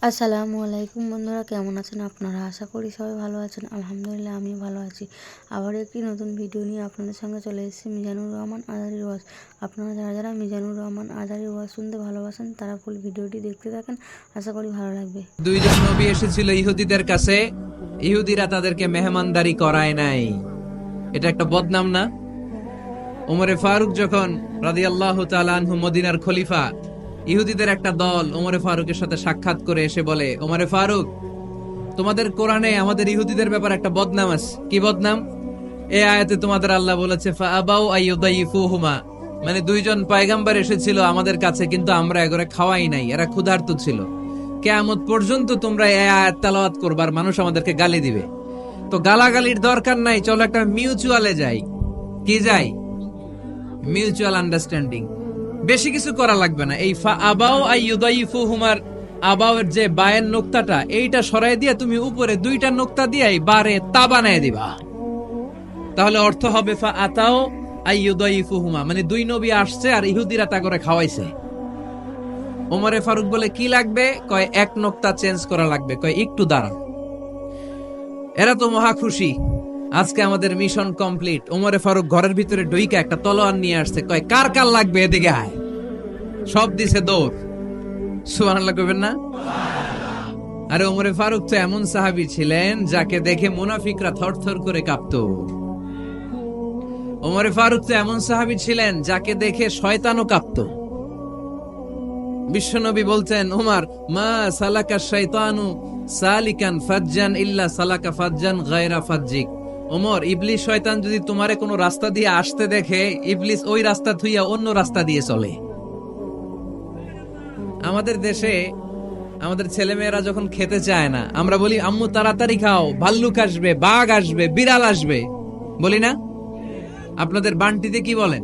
আসসালামু আলাইকুম বন্ধুরা, কেমন আছেন আপনারা? আশা করি সবাই ভালো আছেন। আলহামদুলিল্লাহ আমি ভালো আছি। আবার একটি নতুন ভিডিও নিয়ে আপনাদের সঙ্গে চলে এসেছি মিজানুর রহমান আজারির ওয়াজ। আপনারা যারা যারা মিজানুর রহমান আজারির ওয়াজ শুনতে ভালোবাসেন তারা ফুল ভিডিওটি দেখতে থাকেন, আশা করি ভালো লাগবে। দুইজন নবী এসেছিল ইহুদিদের কাছে, ইহুদিরা তাদেরকে মেহমানদারি করায় নাই। এটা একটা বদনাম না? ওমরে ফারুক যখন রাদিয়াল্লাহু তাআলা আনহু মদিনার খলিফা, ইহুদিদের একটা দল ওমরে ফারুকের সাথে সাক্ষাৎ করে এসে বলে, ওমরে ফারুক, তোমাদের কোরআনে আমাদের ইহুদিদের ব্যাপারে একটা বদনাম আছে। কি বদনাম? এই আয়াতে তোমাদের আল্লাহ বলেছে ফাআবাউ আইয়ুদাইফুহুমা, মানে দুইজন পয়গম্বর এসেছিল আমাদের কাছে, কিন্তু আমরা এগরে খাওয়াই নাই, এরা ক্ষুধার্ত ছিল। কিয়ামত পর্যন্ত তোমরা এই আয়াত তেলাওয়াত করবার, মানুষ আমাদেরকে গালি দিবে। তো গালাগালির দরকার নাই, চলো একটা মিউচুয়ালে যাই। কি যাই? Mutual understanding. বেশি কিছু করা লাগবে না। এই ফাআবাউ আইয়ুদাইফুহুমার আবাউয়ের যে বায়ের নোক্তাটা, এইটা সরাই দিয়ে তুমি উপরে দুইটা নোক্তা দিয়েই বারে তা বানায় দিবা। তাহলে অর্থ হবে ফাআতাও আইয়ুদাইফুহুমা, মানে দুই নবী আসছে আর ইহুদিরা তা করে খাওয়াইছে। ওমরে ফারুক বলে কি লাগবে? কয় এক নোক্তা চেঞ্জ করা লাগবে। কয় একটু দাঁড়ান। এরা তো মহা খুশি, আজকে আমাদের মিশন কমপ্লিট। ওমরে ফারুক ঘরের ভিতরে ঢুইকা একটা তলোয়ার নিয়ে আসছে। কয় কার কার লাগবে এদিকে আয়। সব দিছে দৌড়। সুবহানাল্লাহ কইবেন না? আরে ওমরে ফারুক তো এমন সাহাবী ছিলেন যাকে দেখে মুনাফিকরা থরথর করে কাঁপতো। ওমরে ফারুক তো এমন সাহাবী ছিলেন যাকে দেখে শয়তানও কাঁপতো। বিশ্বনবী বলতেন, ওমর, মা সালাকা শাইতানু সালিকান ফাজ্জান ইল্লা সালাকা ফাজ্জান গায়রা ফাজ্জিক। ওমর, ইবলিস শয়তান যদি তোমারে কোনো রাস্তা দিয়ে আসতে দেখে, ইবলিস ওই রাস্তা থুইয়া অন্য রাস্তা দিয়ে চলে। আমাদের দেশে আমাদের ছেলেমেয়েরা যখন খেতে চায় না, আমরা বলি আম্মু তাড়াতাড়ি খাও, ভাল্লুক আসবে, বাঘ আসবে, বিড়াল আসবে, বলি না? আপনাদের বান্টিতে কি বলেন?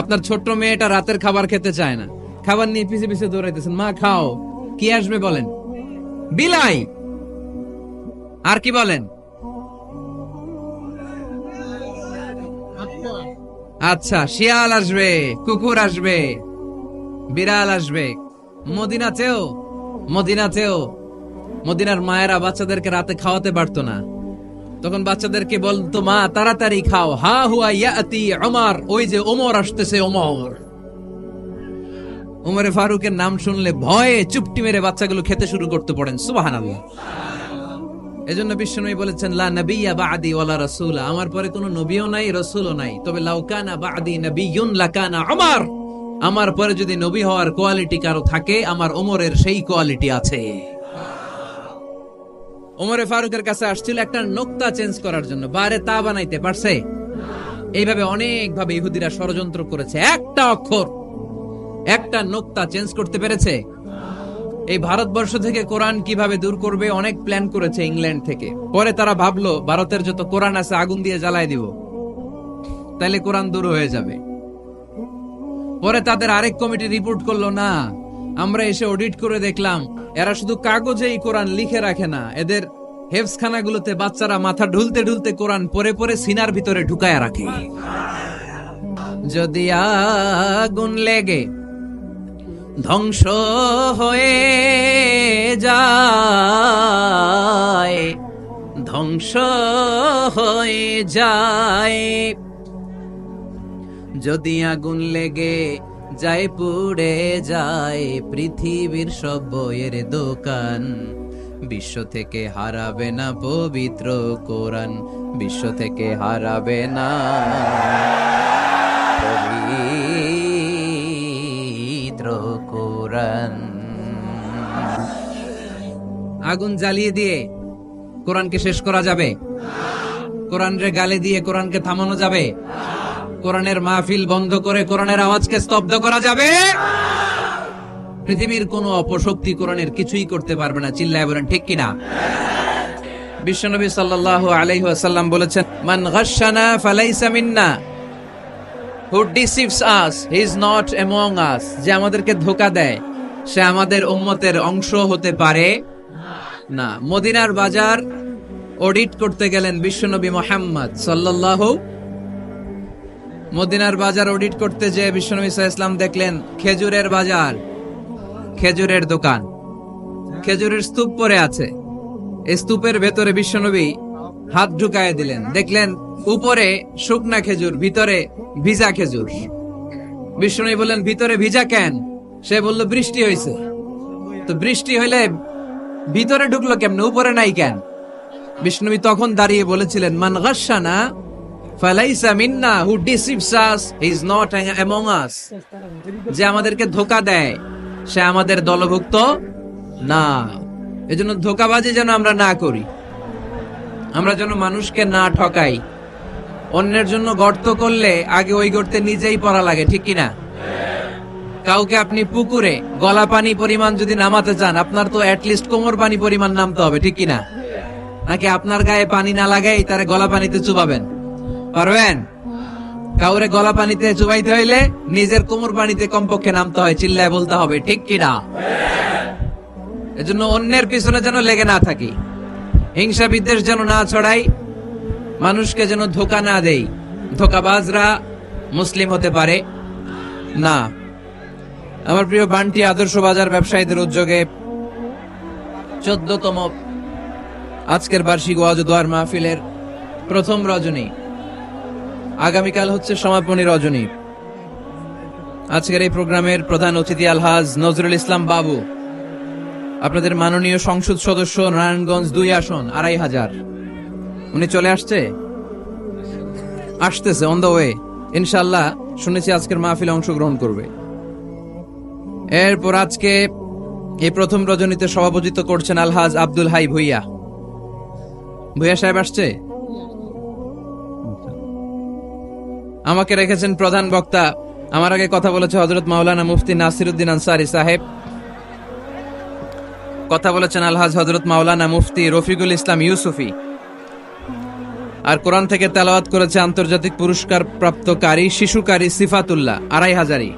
আপনার ছোট্ট মেয়েটা রাতের খাবার খেতে চায় না, খাবার নিয়ে পিছে পিছে দৌড়াইতেছেন, মা খাও, কি আসবে বলেন? বিলাই। আর কি বলেন? আচ্ছা, শিয়াল আসবে, কুকুর আসবে, বিড়াল আসবে। মদিনাতেও মদিনার মায়েরা বাচ্চাদেরকে রাতে খাওয়াতে পারতো না, তখন বাচ্চাদেরকে বলতো, মা তাড়াতাড়ি খাও, হা হুয়া ইয়াতি ওমর, ওই যে ওমর আসতেছে। ওমরে ফারুকের নাম শুনলে ভয়ে চুপটি মেরে বাচ্চাগুলো খেতে শুরু করতে পড়েন। সুবহানাল্লাহ। এজন্য বিশ্বনবী বলেছেন, লা নাবিয়্যা বা'দি ওয়ালা রাসূল, আমার পরে কোনো নবীও নাই, রাসূলও নাই, তবে লাউ কানা বা'দি নাবিয়্যুন লাকানা ওমর, আমার পরে যদি নবী হওয়ার কোয়ালিটি কারো থাকে, আমার ওমরের সেই কোয়ালিটি আছে। ওমরে ফারুকের কাছে আসছিল একটা নোক্তা চেঞ্জ করার জন্য, বারে তা বানাইতে পারছে? এইভাবে অনেক ভাবে ইহুদিরা ষড়যন্ত্র করেছে, একটা অক্ষর, একটা নোক্তা চেঞ্জ করতে পেরেছে? এই ভারতবর্ষ থেকে কোরআন কিভাবে দূর করবে অনেক প্ল্যান করেছে ইংল্যান্ড থেকে। পরে তারা ভাবলো ভারতের যত কোরআন আছে আগুন দিয়ে জ্বালায় দিব, তাইলে কোরআন দূর হয়ে যাবে। পরে তাদের আরেক কমিটি রিপোর্ট করলো, না, আমরা এসে অডিট করে দেখলাম এরা শুধু কাগজেই কোরআন লিখে রাখে না, এদের হেফজখানাগুলোতে বাচ্চারা মাথা ঢুলতে ঢুলতে কোরআন পরে পরে সিনার ভিতরে ঢুকায় রাখে। যদি আগুন লেগে ধ্বংস হয়ে যায়, ধ্বংস হয়ে যায়, যদি আগুন লেগে যায়, পুড়ে যায় পৃথিবীর সব বইয়ের দোকান, বিশ্ব থেকে হারাবে না পবিত্র কোরআন, বিশ্ব থেকে হারাবে না পবিত্র কোরআন। আগুন জ্বালিয়ে দিয়ে কোরআনকে শেষ করা যাবে? কোরআনরে গালি দিয়ে কোরআনকে থামানো যাবে? কোরআনের মাহফিল বন্ধ করে কোরআনের আওয়াজকে স্তব্ধ করা যাবে? পৃথিবীর কোন অপশক্তি কোরআনের কিছুই করতে পারবে না। চিল্লায় বলেন ঠিক কিনা? বিশ্বনবী সাল্লাল্লাহু আলাইহি ওয়াসাল্লাম বলেছেন, মান গাশশানা ফালাইসা মিন্না, who deceives us he is not among us, যে আমাদেরকে ধোঁকা দেয় সে আমাদের উম্মতের অংশ হতে পারে না। মদিনার বাজার অডিট করতে গেলেন বিশ্বনবী মুহাম্মদ সাল্লাল্লাহু, মদিনার বাজার অডিট করতে যে বিশ্বনবী সাল্লাল্লাহু আলাইহি ওয়াসাল্লাম দেখলেন খেজুরের বাজার, খেজুরের দোকান, খেজুরের স্তূপ পড়ে আছে। এই স্তূপের ভেতরে বিশ্বনবী হাত ঢুকায় দিলেন, দেখলেন উপরে শুকনা খেজুর, ভিতরে ভিজা খেজুর। বিশ্বনবী বললেন, ভিতরে ভিজা কেন? সে বলল, বৃষ্টি হয়েছে। তো বৃষ্টি হইলে ভিতরে ঢুকলো কেমনে, উপরে নাই কেন? বিষ্ণুবী তখন দাঁড়িয়ে বলেছিলেন, মান গাশশানা ফালাইসা মিন্না, who deceives us is not among us. যে আমাদেরকে ধোঁকা দেয় সে আমাদের দলভুক্ত না। এজন্য ধোঁকাবাজি যেন আমরা না করি, আমরা যেন মানুষকে না ঠকাই। অন্যের জন্য গর্ত করলে আগে ওই গর্তে নিজেই পড়া লাগে, ঠিক কিনা? কাউকে আপনি পুকুরে গলা পানি পরিমাণ যদি নামাতে চান, আপনার তো অ্যাটলিস্ট কোমর পানি পরিমাণ নামতে হবে, ঠিক কিনা? নাকি আপনার গায়ে পানি না লাগাই তারে গলা পানিতে চুবাবেন? পারবেন? কাউরে গলা পানিতে চুবাইতে হইলে নিজের কোমর পানিতে কমপক্ষে নামতে হয়, চিল্লায় বলতে হবে, ঠিক কিনা? এজন্য অন্যের পিছনে যেন লেগে না থাকি, হিংসা বিদ্বেষ যেন না ছড়াই, মানুষকে যেন ধোঁকা না দেই। ধোঁকাবাজরা মুসলিম হতে পারে না। আমার প্রিয় বান্টি আদর্শ বাজার ব্যবসায়ীদের উদ্যোগে 14তম আজকের বার্ষিক ওয়াজ ও দোয়ার মাহফিলের প্রথম রজনী, আগামীকাল হচ্ছে সমাপনী রজনী। আজকের এই প্রোগ্রামের প্রধান অতিথি আলহাজ নজরুল ইসলাম বাবু, আপনাদের মাননীয় সংসদ সদস্য, নারায়ণগঞ্জ 2 আসন 2500। উনি চলে আসতেছে অন দ্য ওয়ে। ইনশাআল্লাহ শুনেছি আজকের মাহফিলে অংশগ্রহণ করবে। এরপর আজকে এই প্রথম রজনীতে সভাপতিত্ব করছেন আলহাজ আব্দুল হাই ভুইয়া। ভুইয়া সাহেব আসছে। আমাকে রেখেছেন প্রধান বক্তা। আমার আগে কথা বলেছে হযরত মাওলানা মুফতি নাসিরউদ্দিন আনসারী সাহেব, কথা বলেছেন আলহাজ হযরত মাওলানা মুফতি রফিকুল ইসলাম ইউসুফি, আর কোরআন থেকে তেলাওয়াত করেছে আন্তর্জাতিক পুরস্কার প্রাপ্তকারী শিশুকারী সিফাতুল্লাহ 2500।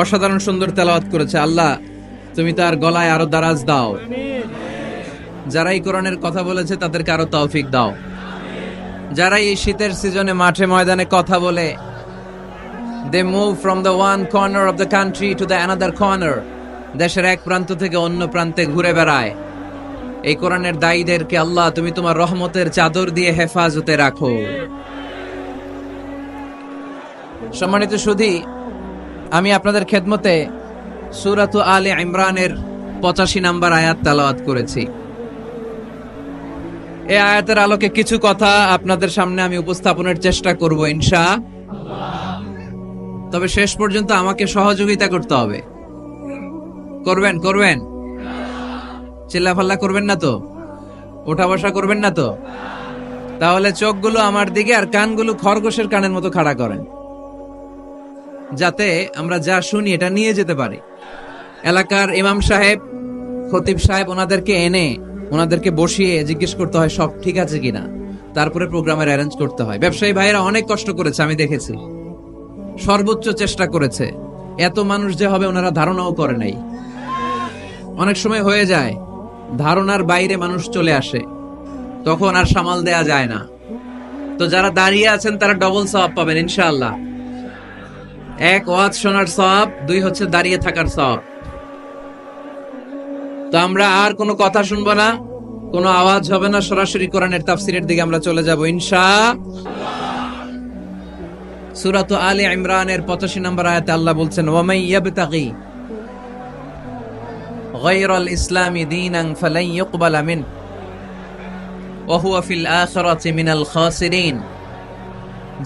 অসাধারণ সুন্দর তেলাওয়াত করেছে। আল্লাহ তুমি তার গলায় আরো দারাজ দাও। যারা এই কোরআনের কথা বলেছে তাদেরকে আরো তৌফিক দাও। যারা এই শীতের সিজনে মাঠে ময়দানে কথা বলে, they move from the one corner of the country to the another corner, দেশের এক প্রান্ত থেকে অন্য প্রান্তে ঘুরে বেড়ায়, এই কোরআনের দায়ীদেরকে আল্লাহ তুমি তোমার রহমতের চাদর দিয়ে হেফাজতে রাখো। সম্মানিত সুধী, আমি আপনাদের খেদমতে সূরাত আলে ইমরানের 85 নম্বর আয়াত তেলাওয়াত করেছি। এই আয়াতের আলোকে কিছু কথা আপনাদের সামনে আমি উপস্থাপনের চেষ্টা করব ইনশাআল্লাহ। তবে শেষ পর্যন্ত আমাকে সহযোগিতা করতে হবে। করবেন চিল্লাফাল্লা করবেন না তো? ওঠা বসা করবেন না তো? তাহলে চোখগুলো আমার দিকে আর কানগুলো খরগোশের কানের মতো খাড়া করেন, যাতে আমরা যা শুনি এটা নিয়ে যেতে পারি। এলাকার ইমাম সাহেব, খতিব সাহেব, ওনাদেরকে বসিয়ে জিজ্ঞেস করতে হয় সব ঠিক আছে কিনা, তারপরে প্রোগ্রামের অ্যারেঞ্জ করতে হয়। ব্যবসায়ী ভাইরা অনেক কষ্ট করেছে, আমি দেখেছি, সর্বোচ্চ চেষ্টা করেছে। এত মানুষ যে হবে ওনারা ধারণাও করে নাই। অনেক সময় হয়ে যায় ধারণার বাইরে মানুষ চলে আসে, তখন আর সামাল দেয়া যায় না। তো যারা দাঁড়িয়ে আছেন তারা ডবল সওয়াব পাবেন ইনশাআল্লাহ। 1 ওয়াজ শোনার সওয়াব, 2 হচ্ছে দাঁড়িয়ে থাকার সওয়াব। তো আমরা আর কোনো কথা শুনবো না, কোনো আওয়াজ হবে না, সরাসরি কোরআনের তাফসীরের দিকে আমরা চলে যাব ইনশাআল্লাহ। সূরাত আলে ইমরানের 85 নম্বর আয়াতে আল্লাহ বলছেন, ওয়া মান ইয়াবতাগি গায়রাল ইসলামি দীনান ফালান ইউকবালা মিন ওয়া হুয়া ফিল আখিরাতি মিনাল খাসিরিন।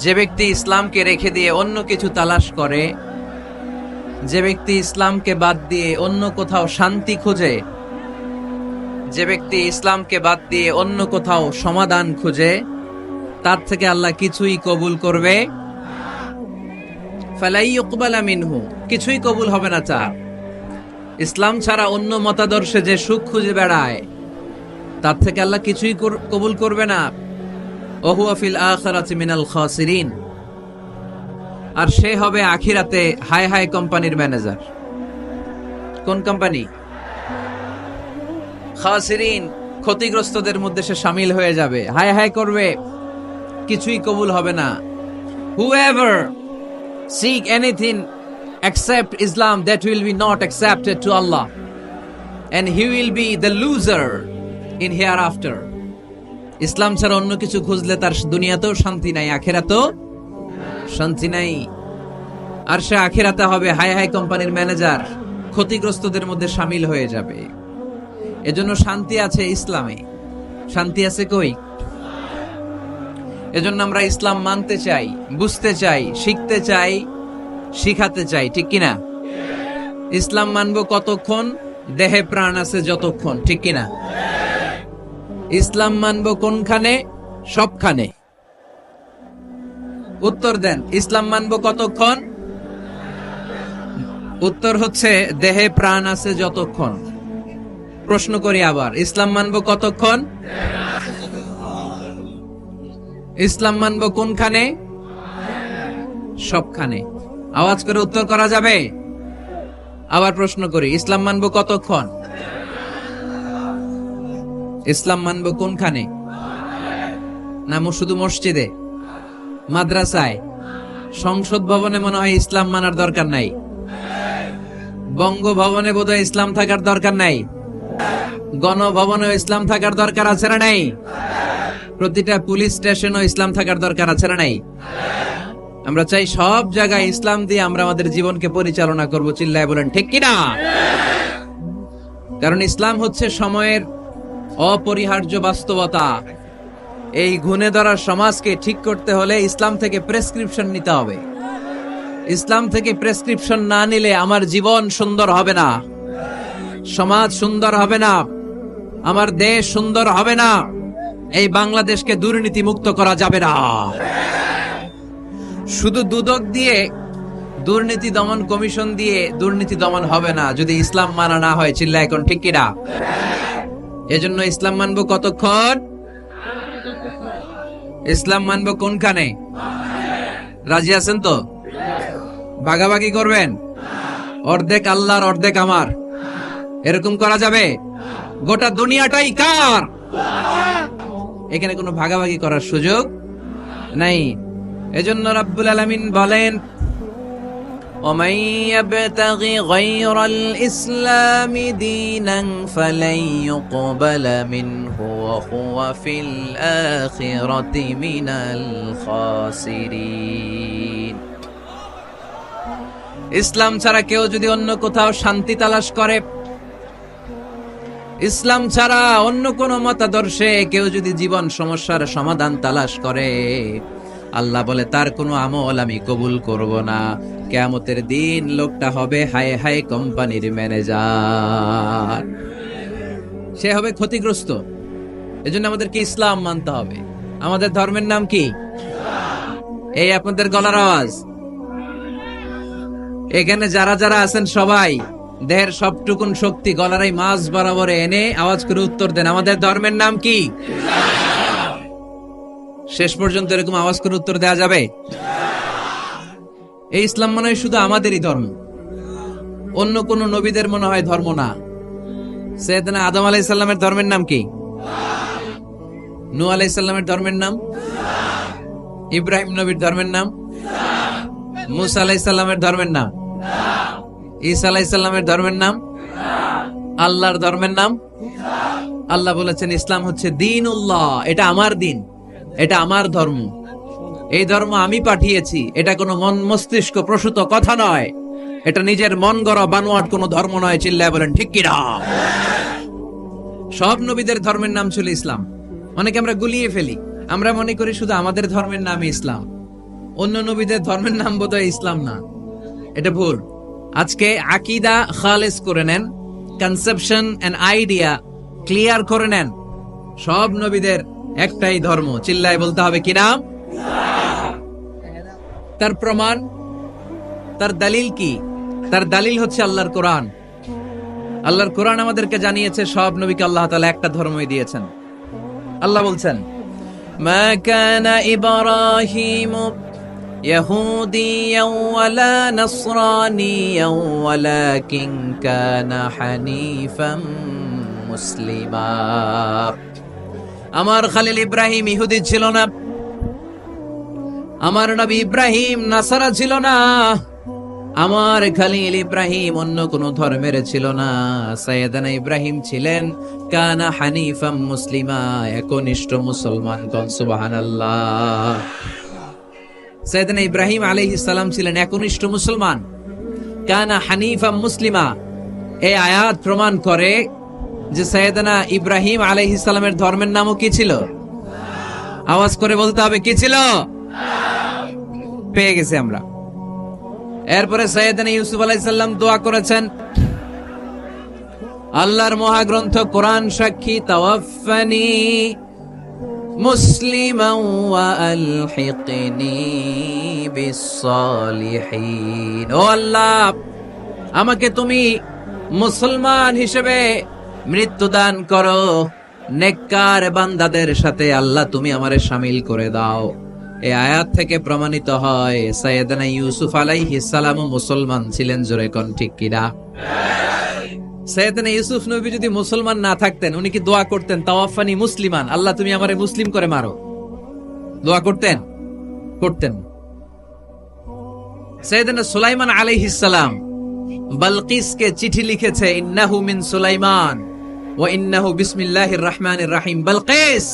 যে ব্যক্তি ইসলামকে রেখে দিয়ে অন্য কিছু তালাশ করে, যে ব্যক্তি ইসলামকে বাদ দিয়ে অন্য কোথাও শান্তি খোঁজে, যে ব্যক্তি ইসলামকে বাদ দিয়ে অন্য কোথাও সমাধান খুঁজে, তার থেকে আল্লাহ কিছুই কবুল করবে ফালাই ইউকবালা মিনহু, কিছুই কবুল হবে না তার। ইসলাম ছাড়া অন্য মতাদর্শে যে সুখ খুঁজে বেড়ায়, তার থেকে আল্লাহ কিছুই কবুল করবে না। ওয়া হুয়া ফিল আখিরাতি মিনাল খাসিরিন, আর সে হবে আখিরাতে হাই হাই কোম্পানির ম্যানেজার। কোন কোম্পানি? খাসিরিন, ক্ষতিগ্রস্তদের মধ্যে সে শামিল হয়ে যাবে, হাই হাই করবে, কিছুই কবুল হবে না। Whoever seek anything accept Islam, that will be not accepted to Allah, and he will be the loser in hereafter. ইসলাম ছাড়া অন্য কিছু খুঁজলে তার দুনিয়াতেও শান্তি নাই, আখিরাতেও শান্তি নাই। আর সে আখিরাতে হবে হাই হাই কোম্পানির ম্যানেজার, ক্ষতিগ্রস্তদের মধ্যে শামিল হয়ে যাবে। এজন্য শান্তি আছে ইসলামে, শান্তি আছে কই? এজন্য আমরা ইসলাম মানতে চাই, বুঝতে চাই, শিখতে চাই, শিখাতে চাই, ঠিক কিনা? ইসলাম মানবো কতক্ষণ? দেহে প্রাণ আছে যতক্ষণ, ঠিক কিনা? ইসলাম মানবো কোনখানে? সবখানে। উত্তর দেন, ইসলাম মানবো কতক্ষণ? উত্তর হচ্ছে দেহে প্রাণ আছে যতক্ষণ। প্রশ্ন করি আবার, ইসলাম মানবো কতক্ষণ? ইসলাম মানবো কোনখানে? সবখানে। আওয়াজ করে উত্তর করা যাবে? আবার প্রশ্ন করি, ইসলাম মানবো কতক্ষণ? ইসলাম মানবো কোনখানে? না শুধু মসজিদে, মাদ্রাসায়, সংসদ ভবনে মনে হয় ইসলাম মানার দরকার নাই, বঙ্গভবনে বোধহয় ইসলাম থাকার দরকার নাই, গণভবনে ইসলাম থাকার দরকার আছে না নাই? প্রতিটা পুলিশ স্টেশনও ইসলাম থাকার দরকার আছে না নাই? আমরা চাই সব জায়গায় ইসলাম দিয়ে আমরা আমাদের জীবনকে পরিচালনা করব। চিল্লায় বলেন ঠিক কিনা? কারণ ইসলাম হচ্ছে সময়ের অপরিহার্য বাস্তবতা। এই গুণে ধরা সমাজকে ঠিক করতে হলে ইসলাম থেকে প্রেসক্রিপশন নিতে হবে। ইসলাম থেকে প্রেসক্রিপশন না নিলে আমার জীবন সুন্দর হবে না, সমাজ সুন্দর হবে না, আমার দেশ সুন্দর হবে না, এই বাংলাদেশকে দুর্নীতি মুক্ত করা যাবে না। শুধু দুদক দিয়ে, দুর্নীতি দমন কমিশন দিয়ে দুর্নীতি দমন হবে না যদি ইসলাম মানা না হয়। চিল্লা এখন ঠিক কিনা? এজন্য ইসলাম মানবো কতক্ষণ? ইসলাম মানবো কোনখানে? রাজি আছেন তো? ভাগাভাগি করবেন? অর্ধেক আল্লাহর অর্ধেক আমার, এরকম করা যাবে? গোটা দুনিয়াটাই কার? এখানে কোনো ভাগাভাগি করার সুযোগ নাই। এজন্য রাব্বুল আলামিন বলেন, وَمَن يَبْتَغِ غَيْرَ الْإِسْلَامِ دِينًا فَلَن يُقْبَلَ مِنْهُ وَهُوَ فِي الْآخِرَةِ مِنَ الْخَاسِرِينَ। ইসলাম ছাড়া কেউ যদি অন্য কোথাও শান্তি তালাশ করে, ইসলাম ছাড়া অন্য কোন মতাদর্শে কেউ যদি জীবন সমস্যার সমাধান তালাশ করে, আল্লাহ বলে তার কোনো আমল আমি কবুল করব না। কিয়ামতের দিন লোকটা হবে হাই হাই কোম্পানির ম্যানেজার, সে হবে ক্ষতিগ্রস্ত। এজন্য আমাদেরকে ইসলাম মানতে হবে। আমাদের ধর্মের নাম কি? এই আপনাদের গলার আওয়াজ। এখানে যারা যারা আছেন সবাই দেহের সবটুকুন শক্তি গলার এই মাঝ বরাবর এনে আওয়াজ করে উত্তর দেন, আমাদের ধর্মের নাম কি? শেষ পর্যন্ত এরকম আওয়াজ করে উত্তর দেওয়া যাবে? এই ইসলাম মনে হয় শুধু আমাদেরই ধর্ম, অন্য কোন নবীদের মনে হয় ধর্ম না। সৈয়দনা আদম আলাইহিস সালামের ধর্মের নাম কি? নূহ আলাইহিস সালামের ধর্মের নাম? ইব্রাহিম নবীর ধর্মের নাম? মুসা আলাইহিস সালামের ধর্মের নাম? ঈসা আলাইহিস সালামের ধর্মের নাম? আল্লাহর ধর্মের নাম? আল্লাহ বলেছেন ইসলাম হচ্ছে দ্বীনুল্লাহ, এটা আমার দিন, এটা আমার ধর্ম, এই ধর্ম আমি পাঠিয়েছি। এটা কোনো মন মস্তিষ্ক প্রসূত কথা নয়, এটা নিজের মন গড়া বানোয়াট কোনো ধর্ম নয়। চিল্লায় বলেন ঠিক কিনা? সব নবীদের ধর্মের নাম ছিল ইসলাম। অনেকে আমরা গুলিয়ে ফেলি, আমরা মনে করি শুধু আমাদের ধর্মের নামই ইসলাম, অন্য নবীদের ধর্মের নাম বোধহয় ইসলাম না। এটা ভুল। আজকে আকীদা খালেস করে নেন, কনসেপশন এন্ড আইডিয়া ক্লিয়ার করে নেন। সব নবীদের একটাই ধর্ম। চিল্লায় বলতে হবে কি নাম? তার প্রমাণ, তার দলিল কি? তার দলিল হচ্ছে আল্লাহর কোরআন। আল্লাহর কোরআন আমাদেরকে জানিয়েছে সব নবীকে আল্লাহ তাআলা একটা ধর্মই দিয়েছেন। আল্লাহ বলছেন, মা কানা ইব্রাহিমু ইয়াহুদিয়ান ওয়ালা নাসরানিয়ান ওয়ালাকিন কানা হানিফাম মুসলিমা। আমার খলিল ইব্রাহিম ইহুদি ছিল না, আমার নবী ইব্রাহিম নাসারা ছিল না, আমার খলিল ইব্রাহিম অন্য কোন ধর্মের ছিল না। সাইয়েদানা ইব্রাহিম ছিলেন কানা হানিফাম মুসলিমা, একনিষ্ঠ মুসলমান। কোন সুবহানাল্লাহ। সাইয়েদানা ইব্রাহিম আলাইহিস সালাম ছিলেন একনিষ্ঠ মুসলমান, কানা হানিফাম মুসলিমা। এই আয়াত প্রমাণ করে যে সাইয়েদানা ইব্রাহিম আলাইহিস সালামের ধর্মের নামও কি ছিল? আওয়াজ করে বলতে হবে, কি ছিল? পেয়ে গেছি আমরা। এরপরে সাইয়েদানা ইউসুফ আলাইহিস সালাম দোয়া করেছেন, আল্লাহর মহাগ্রন্থ কোরআন সাক্ষী, তাওয়াফফানি মুসলিমান ওয়া আলহিকনি বিস-সালিহিন। ও আল্লাহ, আমাকে তুমি মুসলমান হিসেবে মৃত্যু দান করো, নেককার বান্দাদের সাথে আল্লাহ তুমি আমারে শামিল করে দাও। এই আয়াত থেকে প্রমাণিত হয় সাইয়েদানা ইউসুফ আলাইহিস সালাম মুসলমান ছিলেন। জোরে কোন ঠিক কিনা? সাইয়েদানা ইউসুফ নবী যদি মুসলমান না থাকতেন, উনি কি দোয়া করতেন তাওয়াফানি মুসলিমান, আল্লাহ তুমি আমারে মুসলিম করে মারো? দোয়া করতেন? করতেন। সাইয়েদানা সুলাইমান আলাইহিস সালাম বালকিসকে চিঠি লিখেছে, ইন্নাহু মিন সুলাইমান ওয়া ইন্নাহু বিসমিল্লাহির রহমানির রহিম। বালকিস,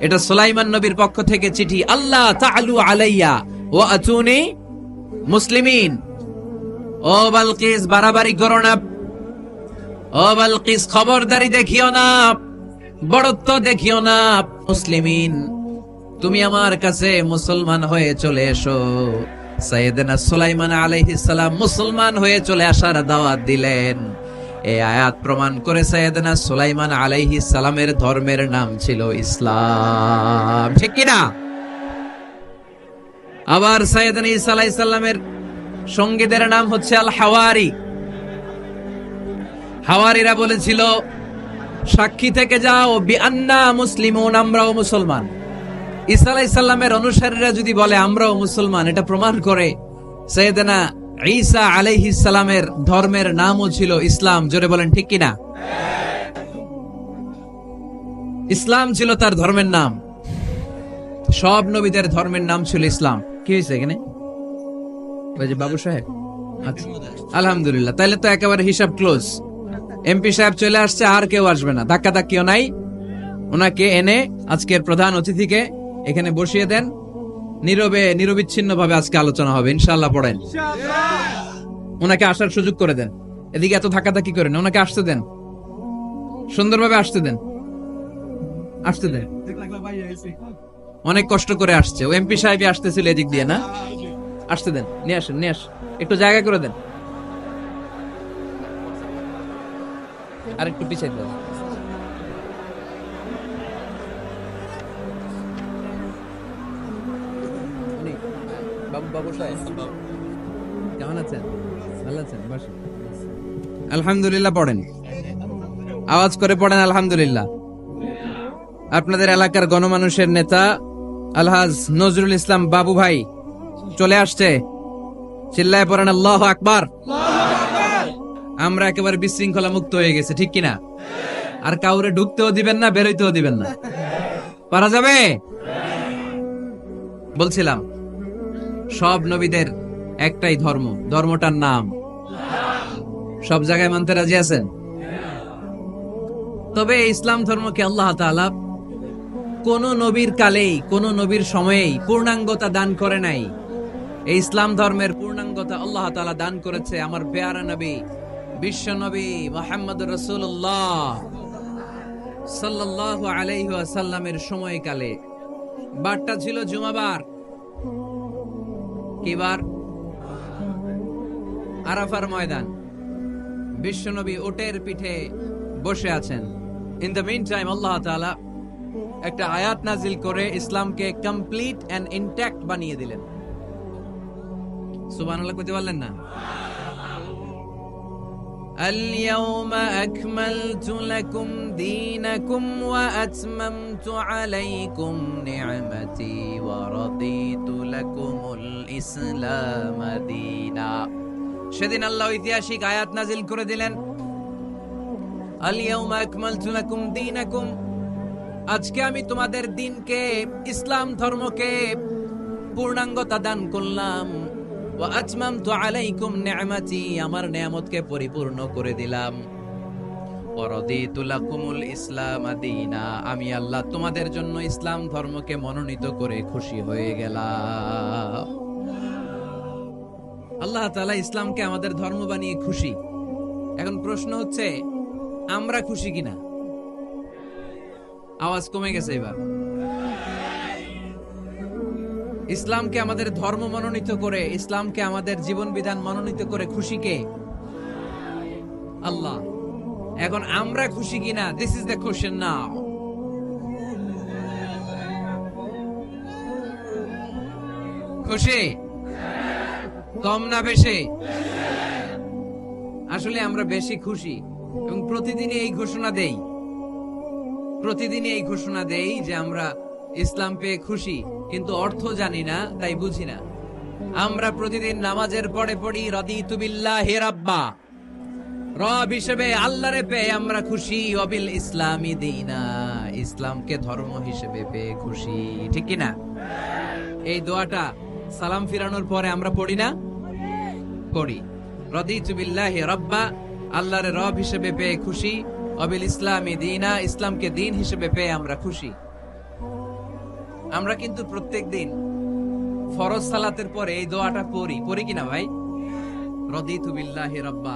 এটা সুলাইমান নবীর পক্ষ থেকে চিঠি। আল্লাহ তাআলু আলাইয়া ওয়া আতুনি মুসলিমিন। ও বালকিস, বাড়াবাড়ি করো না। ও বালকিস, খবরদারি দেখিও না, বড়ত্ব দেখিও না। মুসলিমিন, তুমি আমার কাছে মুসলমান হয়ে চলে এসো। সাইয়েদনা সুলাইমান আলাইহিস সালাম মুসলমান হয়ে চলে আসার দাওয়াত দিলেন। এই আয়াত প্রমাণ করে সাইয়েদনা সুলাইমান আলাইহিস সালামের ধর্মের নাম ছিল ইসলাম। ঠিক কি না? আবার সাইয়েদনা ঈসা আলাইহিস সালামের সঙ্গীদের নাম হচ্ছে আল হাওয়ারি। হাওয়ারিরা বলেছিল, সাক্ষী থেকে যাও বিআন্না মুসলিমুন, আমরাও মুসলমান। ঈসা আলাইহিস সালামের অনুসারীরা যদি বলে আমরাও মুসলমান, এটা প্রমাণ করে সাইয়েদনা ঈসা আলাইহিস সালামের ধর্মের নামও ছিল ইসলাম। জোরে বলেন ঠিক কিনা? ইসলাম ছিল তার ধর্মের নাম। সব নবীদের ধর্মের নাম ছিল ইসলাম। কি হয়েছে এখানে? ওই যে বাবু সাহেব, আচ্ছা আলহামদুলিল্লাহ, তাহলে তো একেবারে হিসাব ক্লোজ। এমপি সাহেব চলে আসছে, আর কেউ আসবে না, ধাক্কা ধাক্কিও নাই। ওনাকে এনে আজকের প্রধান অতিথিকে এখানে বসিয়ে দেন। নীরবে নিরবিচ্ছিন্ন ভাবে আজকে আলোচনা হবে ইনশাআল্লাহ। পড়েন, ওনাকে আসার সুযোগ করে দেন। এদিকে এত ধাক্কাধাক্কি করেন, ওনাকে আসতে দেন, সুন্দরভাবে আসতে দেন, আসতে দেন। অনেক কষ্ট করে আসছে, ও এমপি সাহেবই আসতেছিল এদিক দিয়ে না? আসতে দেন, নিয়ে আসেন, নিয়ে আসেন, একটু জায়গা করে দেন। আর একটু পিছিয়ে দেন। বাবু সাহেব কেমন আছেন? ভালো আছেন? বসেন। আলহামদুলিল্লাহ পড়েন, আওয়াজ করে পড়েন আলহামদুলিল্লাহ। আপনাদের এলাকার গণমানুষের নেতা আলহাজ নজরুল ইসলাম বাবু ভাই চলে আসছে। চিল্লায় পড়েন আল্লাহু আকবার। আমরা একেবারে বিশৃঙ্খলা মুক্ত হয়ে গেছে, ঠিক কিনা? আর কাউরে ঢুকতেও দিবেন না, বেরোইতেও দিবেন না। পারা যাবে? বলছিলাম সব নবীদের একটাই ধর্ম, ধর্মটার নাম সব জায়গায় মানতে রাজি আছেন? তবে ইসলাম ধর্মকে আল্লাহ তাআলা কোন নবীর কালেই, কোন নবীর সময়েই পূর্ণাঙ্গতা দান করে নাই। এই ইসলাম ধর্মের পূর্ণাঙ্গতা আল্লাহ তাআলা দান করেছে আমার পেয়ারা নবী, বিশ্ব নবী মুহাম্মদুর রাসূলুল্লাহ সাল্লাল্লাহু আলাইহি ওয়াসাল্লামের সময়কালে। বারটা ছিল জুমাবার। কি বার? আরাফার ময়দান। বিশ্বনবী উটের পিঠে বসে আছেন। ইন দ্য মিন টাইম আল্লাহ তাআলা একটা আয়াত নাজিল করে ইসলামকে কমপ্লিট এন্ড ইনট্যাক্ট বানিয়ে দিলেন। সুবহানাল্লাহ কইতে পারলেন না? اليوم أكملت لكم دينكم وأتممت عليكم نعمتي ورضيت لكم الإسلام دينا। সেদিন আল্লাহ ঐতিহাসিক আয়াত নাজিল করে দিলেন, اليوم أكملت لكم دينكم, আজকে আমি তোমাদের দিনকে, ইসলাম ধর্মকে পূর্ণাঙ্গতা দান করলাম। ওয়া আতমামতু আলাইকুম নি'মাতি, আমার নিয়ামতকে পরিপূর্ণ করে দিলাম। ওয়া রাদিতু লাকুমুল ইসলাম দীনা, আমি আল্লাহ তোমাদের জন্য ইসলাম ধর্মকে মনোনীত করে খুশি হয়ে গেলাম। আল্লাহ তাআলা ইসলামকে আমাদের ধর্ম বানিয়ে খুশি। এখন প্রশ্ন হচ্ছে, আমরা খুশি কিনা? আওয়াজ কমে গেছে এবার। ইসলামকে আমাদের ধর্ম মনোনীত করে, ইসলামকে আমাদের জীবন বিধান মনোনীত করে খুশি কে? আল্লাহ। এখন আমরা খুশি কিনা? দিস ইজ দ্য কোশ্চেন নাও। খুশি? কম না বেশি? আসলে আমরা বেশি খুশি, এবং প্রতিদিনই এই ঘোষণা দেই যে আমরা ইসলাম পেয়ে খুশি, কিন্তু অর্থ জানি না, তাই বুঝি না। আমরা প্রতিদিন নামাজের পরে পড়ি রাদিতু বিল্লাহি রাব্বা, রব হিসেবে আল্লাহরে পেয়ে আমরা খুশি, ওয়াবিল ইসলামি দীনা, ইসলামকে ধর্ম হিসেবে পেয়ে খুশি, ঠিক কি না? এই দোয়াটা সালাম ফিরানোর পরে আমরা পড়ি না? পড়ি। রাদিতু বিল্লাহি রাব্বা, আল্লাহরে রব হিসেবে পেয়ে খুশি, ওয়াবিল ইসলামি দীনা, ইসলামকে দিন হিসেবে পেয়ে আমরা খুশি। আমরা কিন্তু প্রত্যেকদিন ফরজ সালাতের পরে এই দোয়াটা পড়ি কিনা ভাই? রাদিতু বিল্লাহি রাব্বা,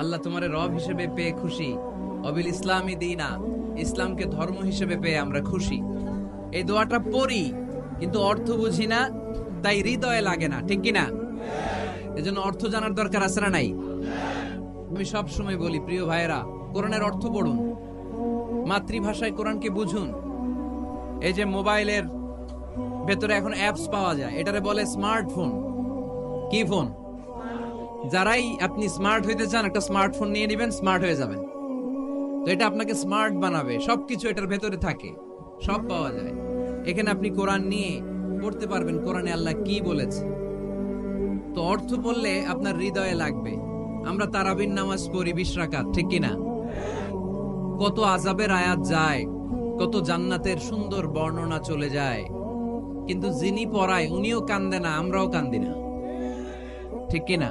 আল্লাহ তোমারে রব হিসেবে পেয়ে খুশি, ওয়াবিল ইসলামি দীনা, ইসলামকে ধর্ম হিসেবে পেয়ে আমরা খুশি। এই দোয়াটা পড়ি, কিন্তু অর্থ বুঝি না, তাই হৃদয়ে লাগে না, ঠিক কিনা? এজন্য অর্থ জানার দরকার আছে না নাই? আমি সব সময় বলি, প্রিয় ভাইয়েরা, কোরআনের অর্থ পড়ুন, মাতৃভাষায় কোরআনকে বুঝুন। এই যে মোবাইলের ভেতরে এখন অ্যাপস পাওয়া যায়, এটারে বলে স্মার্টফোন। কি ফোন? যারাই আপনি স্মার্ট হইতে চান, একটা স্মার্টফোন নিয়ে নেবেন, স্মার্ট হয়ে যাবেন। তো এটা আপনাকে স্মার্ট বানাবে, সবকিছু এটার ভেতরে থাকে, সব পাওয়া যায়। এখানে আপনি কোরআন নিয়ে পড়তে পারবেন, কোরআনে আল্লাহ কি বলেছে। তো অর্থ পড়লে আপনার হৃদয়ে লাগবে। আমরা তারাবির নামাজ পড়ি 20 রাকাত, ঠিক কিনা? কত আযাবের আয়াত যায়, কত জান্নাতের সুন্দর বর্ণনা চলে যায়, কিন্তু যিনি পড়ায় উনিও কান্দে না, আমরাও কান্দি না, ঠিক কিনা?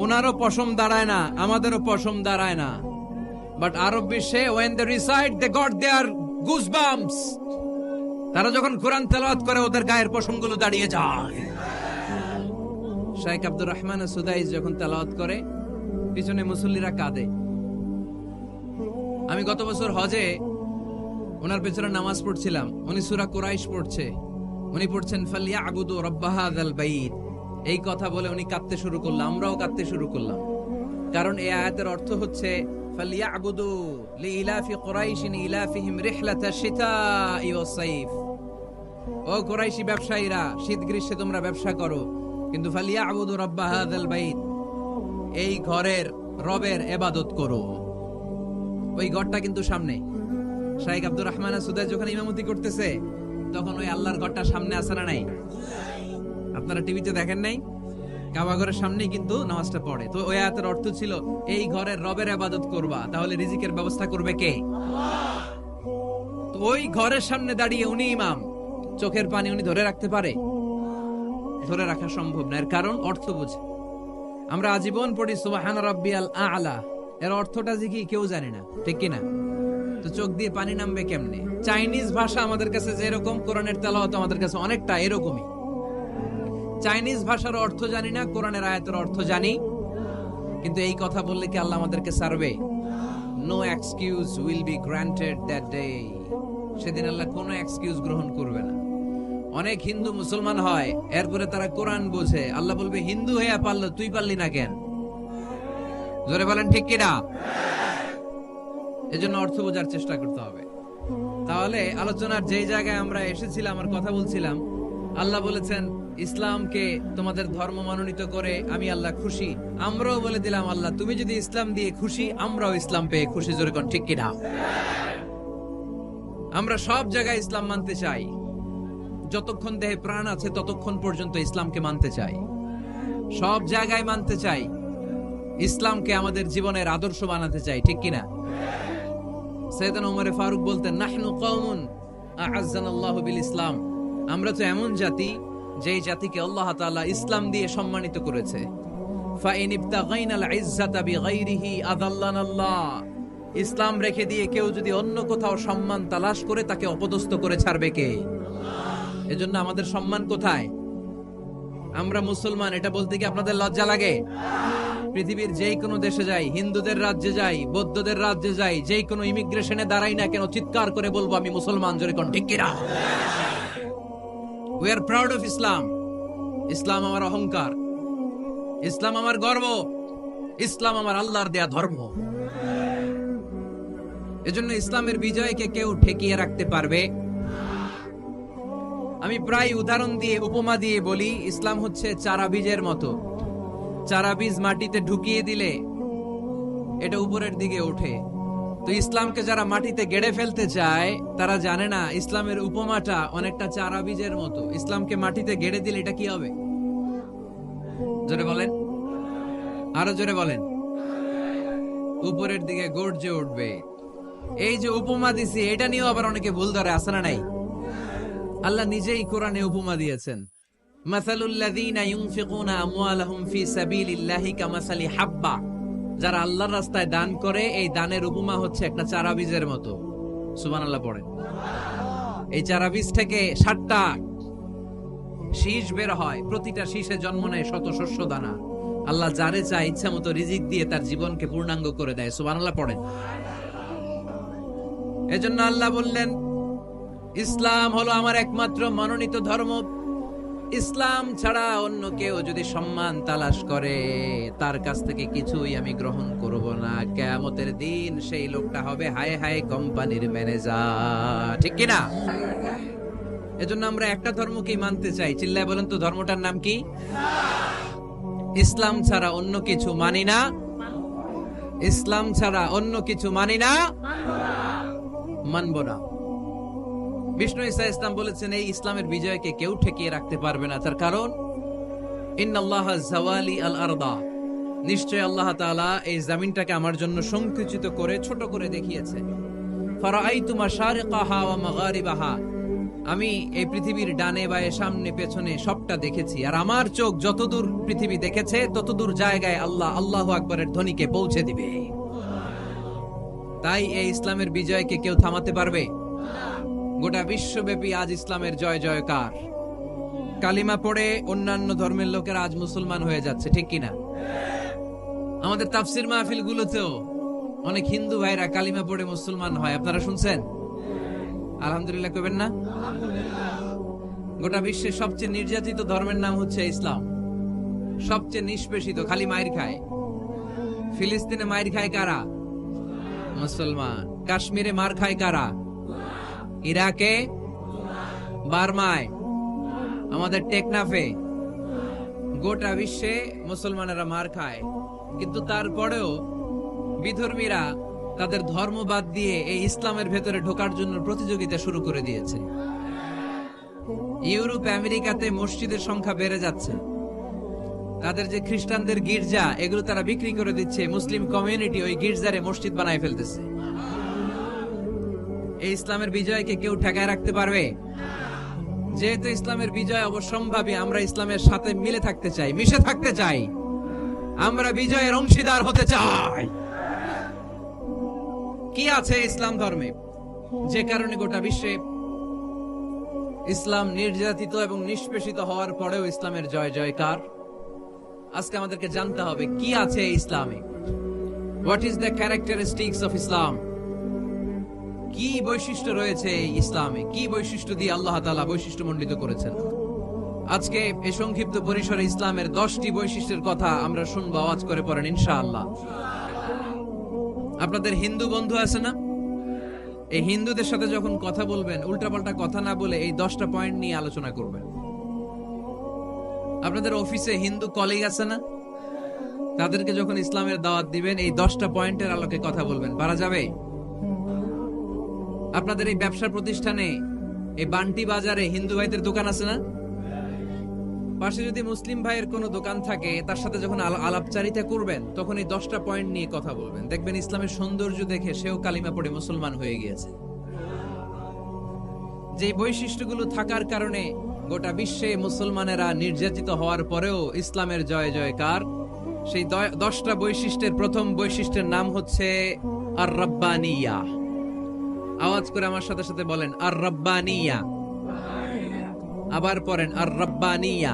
ওনারও পশম দাঁড়ায় না, আমাদেরও পশম দাঁড়ায় না। বাট আরব বিশ্বে when they recite they got their goosebumps, তারা যখন কোরআন তেলাওয়াত করে ওদের গায়ের পশমগুলো দাঁড়িয়ে যায়। শাইখ আব্দুর রহমান সুদাইস যখন তেলাওয়াত করে, পিছনে মুসল্লিরা কাঁদে। আমি গত বছর হজে ওনার পেছনে নামাজ পড়ছিলাম, উনি সূরা কুরাইশ পড়ছে, উনি পড়ছেন ফালিয়াবুদু রাব্ব হাযাল বাইত। এই কথা বলে উনি কাঁদতে শুরু করলো, আমরাও কাঁদতে শুরু করলাম। কারণ এই আয়াতের অর্থ হচ্ছে ফালিয়াবুদু লিইলাফি কুরাইশিন ইলাফিহিম রিহলাতাশ শিতাই ওয়াস সাইফ। ও কুরাইশি ব্যবসায়ীরা, শীত গ্রীষ্মে তোমরা ব্যবসা করো, কিন্তু ফালিয়াবুদু রাব্ব হাযাল বাইত, এই ঘরের রবের ইবাদত করো। ওই ঘরটা কিন্তু সামনে। শাইখ আব্দুর রহমান সুদাইস যখন ইমামতি করতেছে, তখন ওই আল্লাহর ঘরটা সামনে আছে না নাই? আপনারা টিভিতে দেখেন নাই? কাবা ঘরের সামনেই কিন্তু নামাজটা পড়ে। তো ওই আয়াতের অর্থ ছিল, এই ঘরের রবের ইবাদত করবা, তাহলে রিজিকের ব্যবস্থা করবে কে? তো ওই ঘরের সামনে দাঁড়িয়ে উনি ইমাম, চোখের পানি উনি ধরে রাখতে পারে? ধরে রাখা সম্ভব না। এর কারণ অর্থ বুঝে। আমরা আজীবন পড়ি সুবহান রাব্বিয়াল আ'লা, এর অর্থটা যে কি কেউ জানে না, ঠিক কিনা? তো চোখ দিয়ে পানি নামবে কেমনে? চাইনিজ ভাষা আমাদের কাছে যেরকম, কোরআনের তেলাওয়াত আমাদের কাছে অনেকটা এরকমই। চাইনিজ ভাষার অর্থ জানি না, কোরআনের আয়াতের অর্থ জানি, কিন্তু এই কথা বললে কি আল্লাহ আমাদেরকে ছাড়বে? No excuse will be granted that day. সেদিন আল্লাহ কোনো এক্সকিউজ গ্রহণ করবে না। অনেক হিন্দু মুসলমান হয়, এরপরে তারা কোরআন বোঝে, আল্লাহ বলবে হিন্দু হয়ে পারলো, তুই পারলি না কেন? জোরে বলেন ঠিক কিনা? এজন্য অর্থ বোঝার চেষ্টা করতে হবে। তাহলে আলোচনার যেই জায়গায় আমরা এসেছিলাম আর কথা বলছিলাম, আল্লাহ বলেছেন ইসলামকে তোমাদের ধর্ম মনোনীত করে আমি আল্লাহ খুশি। আমরাও বলে দিলাম, আল্লাহ তুমি যদি ইসলাম দিয়ে খুশি, আমরাও ইসলাম পেয়ে খুশি। জোরে কোন ঠিক কিনা? আমরা সব জায়গায় ইসলাম মানতে চাই। যতক্ষণ দেহে প্রাণ আছে ততক্ষণ পর্যন্ত ইসলামকে মানতে চাই, সব জায়গায় মানতে চাই, ইসলামকে আমাদের জীবনের আদর্শ বানাতে চাই, ঠিক কিনা? সাইয়েদনা ওমর ফারুক বলতেন, নাহনু কওমুন আ'আজ্জানাল্লাহু বিল ইসলাম, আমরা তো এমন জাতি যেই জাতিকে আল্লাহ তাআলা ইসলাম দিয়ে সম্মানিত করেছে। ফাইন ইবতাগাইনাল ইজ্জাতা বিগাইরিহি আযাল্লানাল্লাহ, ইসলাম রেখে দিয়ে কেউ যদি অন্য কোথাও সম্মান তালাশ করে তাকে অপদস্থ করে ছাড়বে কে? এজন্য আমাদের সম্মান কোথায়? আমরা মুসলমান এটা বলতে কি আপনাদের লজ্জা লাগে? পৃথিবীর যেই কোনো দেশে যাই, হিন্দুদের রাজ্যে যাই, বৌদ্ধদের রাজ্যে যাই, যেই কোনো ইমিগ্রেশনে দাঁড়াই না কেন, চিৎকার করে বলবো আমি মুসলমান, জোরে কোন ঠিক কিনা? We are proud of Islam. ইসলাম আমার অহংকার, ইসলাম আমার গর্ব, ইসলাম আমার আল্লাহর দেয়া ধর্ম। এজন্য ইসলামের বিজয়কে কেউ ঠেকিয়ে রাখতে পারবে? আমি প্রায় উদাহরণ দিয়ে, উপমা দিয়ে বলি, ইসলাম হচ্ছে চারা বীজের মতো। চারা বীজ মাটিতে ঢুকিয়ে দিলে এটা উপরের দিকে ওঠে। তো ইসলামকে যারা মাটিতে গেড়ে ফেলতে চায় তারা জানে না ইসলামের উপমাটা অনেকটা চারা বীজের মতো। ইসলামকে মাটিতে গেড়ে দিলে এটা কি হবে? জোরে বলেন, আরো জোরে বলেন। উপরের দিকে গর্জে উঠবে। এই যে উপমা দিছি, এটা নিয়েও আবার অনেকে ভুল ধরে, আছে না নাই? আল্লাহ নিজেই কোরআনে উপমা দিয়েছেন। মাসালুল্লাযীনা ইউনফিকুনা আমওয়ালাহুম ফি সাবিলিল্লাহি কামাসালি হাব্বা, যারা আল্লাহর রাস্তায় দান করে এই দানের উপমা হচ্ছে একটা চারা বীজের মতো। সুবহানাল্লাহ পড়েন। এই চারা বীজ থেকে 60টা শীষ বের হয়, প্রতিটা শীষে জন্ম নেয় শত শস্য দানা। আল্লাহ যারে চায় ইচ্ছা মতো রিজিক দিয়ে তার জীবনকে পূর্ণাঙ্গ করে দেয়। সুবহানাল্লাহ পড়েন। এজন্য আল্লাহ বললেন ইসলাম হলো আমার একমাত্র মনোনীত ধর্ম। ইসলাম ছাড়া অন্য কেউ যদি সম্মান তালাশ করে তার কাছ থেকে কিছুই আমি গ্রহণ করব না। কিয়ামতের দিন সেই লোকটা হবে হায় হায় কোম্পানির ম্যানেজার, ঠিক কি না? এজন্য আমরা একটা ধর্মকেই মানতে চাই। চিল্লায় বলেন তো, ধর্মটার নাম কি? ইসলাম ছাড়া অন্য কিছু মানি না। ইসলাম ছাড়া অন্য কিছু মানি না, মানব না। বিষ্ণু ঈসা ইসলাম বলেছেন এই ইসলামের বিজয়কে কেউ ঠেকিয়ে রাখতে পারবে না। তার কারণ ইন্নাল্লাহা যাওয়ালি আল আরদা, নিশ্চয় আল্লাহ তাআলা এই জমিনটাকে আমার জন্য সংকুচিত করে ছোট করে দেখিয়েছে। ফারাআইতু মাশারিকাহা ওয়া মাগারিবাহা, আমি এই পৃথিবীর ডানে বায়ে সামনে পেছনে সবটা দেখেছি। আর আমার চোখ যতদূর পৃথিবী দেখেছে ততদূর জায়গায় আল্লাহ আল্লাহু আকবারের ধ্বনিকে পৌঁছে দিবে। তাই এই ইসলামের বিজয়কে কেউ থামাতে পারবে? গোটা বিশ্বব্যাপী আজ ইসলামের জয় জয়কার। কালিমা পড়ে অন্যান্য ধর্মের লোকেরা আজ মুসলমান হয়ে যাচ্ছে, ঠিক কিনা? আমাদের তাফসির মাহফিল গুলোতেও অনেক হিন্দু ভাইরা কালিমা পড়ে মুসলমান হয়, আপনারা শুনছেন? আলহামদুলিল্লাহ কইবেন না? গোটা বিশ্বের সবচেয়ে নির্যাতিত ধর্মের নাম হচ্ছে ইসলাম। সবচেয়ে নিষ্পেষিত, খালি মাইর খায়। ফিলিস্তিনে মাইর খায় কারা? মুসলমান। কাশ্মীরে মার খায় কারা? ইরাকে, বার্মায়, আমাদের টেকনাফে, গোটা বিশ্বে মুসলমানেরা মার খায়। কিন্তু তারপরেও বিধর্মীরা তাদের ধর্ম বাদ দিয়ে এই ইসলামের ভেতরে ঢোকার জন্য প্রতিযোগিতা শুরু করে দিয়েছে। ইউরোপ আমেরিকাতে মসজিদের সংখ্যা বেড়ে যাচ্ছে। তাদের যে খ্রিস্টানদের গির্জা, এগুলো তারা বিক্রি করে দিচ্ছে। মুসলিম কমিউনিটি ওই গির্জারে মসজিদ বানায় ফেলতেছে। এই ইসলামের বিজয়কে কেউ ঠেকায় রাখতে পারবে? যেহেতু ইসলামের বিজয় অবশ্যম্ভাবী, আমরা ইসলামের সাথে মিলে থাকতে চাই, মিশে থাকতে চাই, আমরা বিজয়ের অংশীদার হতে চাই। কি আছে ইসলাম ধর্মে যে কারণে গোটা বিশ্বে ইসলাম নির্যাতিত এবং নিষ্পেষিত হওয়ার পরেও ইসলামের জয় জয়কার? আজকে আমাদেরকে জানতে হবে কি আছে ইসলামে। What is the characteristics of Islam? কি বৈশিষ্ট্য রয়েছে এই ইসলামে? কি বৈশিষ্ট্য দিয়ে আল্লাহ তাআলা বৈশিষ্ট্যমণ্ডিত করেছেন? আজকে এই সংক্ষিপ্ত পরিসরে ইসলামের 10টি বৈশিষ্ট্যের কথা আমরা শুনবো। আওয়াজ করে পড়েন ইনশাআল্লাহ। আপনাদের হিন্দু বন্ধু আছে না? এই হিন্দুদের সাথে যখন কথা বলবেন উল্টাপাল্টা কথা না বলে এই 10টা পয়েন্ট নিয়ে আলোচনা করবেন। আপনাদের অফিসে হিন্দু কলিগ আছে না? তাদেরকে যখন ইসলামের দাওয়াত দিবেন এই 10টা পয়েন্টের আলোকে কথা বলবেন, পারা যাবে? আপনাদের এই ব্যবসা প্রতিষ্ঠানে, এই বান্টি বাজারে হিন্দু ভাইদের দোকান আছে না? পাশে যদি মুসলিম ভাইয়ের কোনো দোকান থাকে তার সাথে যখন আলাপচারিতা করবেন তখন এই 10টা পয়েন্ট নিয়ে কথা বলবেন। দেখবেন ইসলামের সৌন্দর্য দেখে সেও কালিমা পড়ে মুসলমান হয়ে গিয়েছে। যে বৈশিষ্ট্যগুলো থাকার কারণে গোটা বিশ্বে মুসলমানেরা নির্যাতিত হওয়ার পরেও ইসলামের জয় জয়কার। সেই 10টা বৈশিষ্ট্যের প্রথম বৈশিষ্ট্যের নাম হচ্ছে আর রব্বানিয়া। আওয়াজ করে আমার সাথে সাথে বলেন আর রব্বানিয়া। আবার পড়েন আর রব্বানিয়া।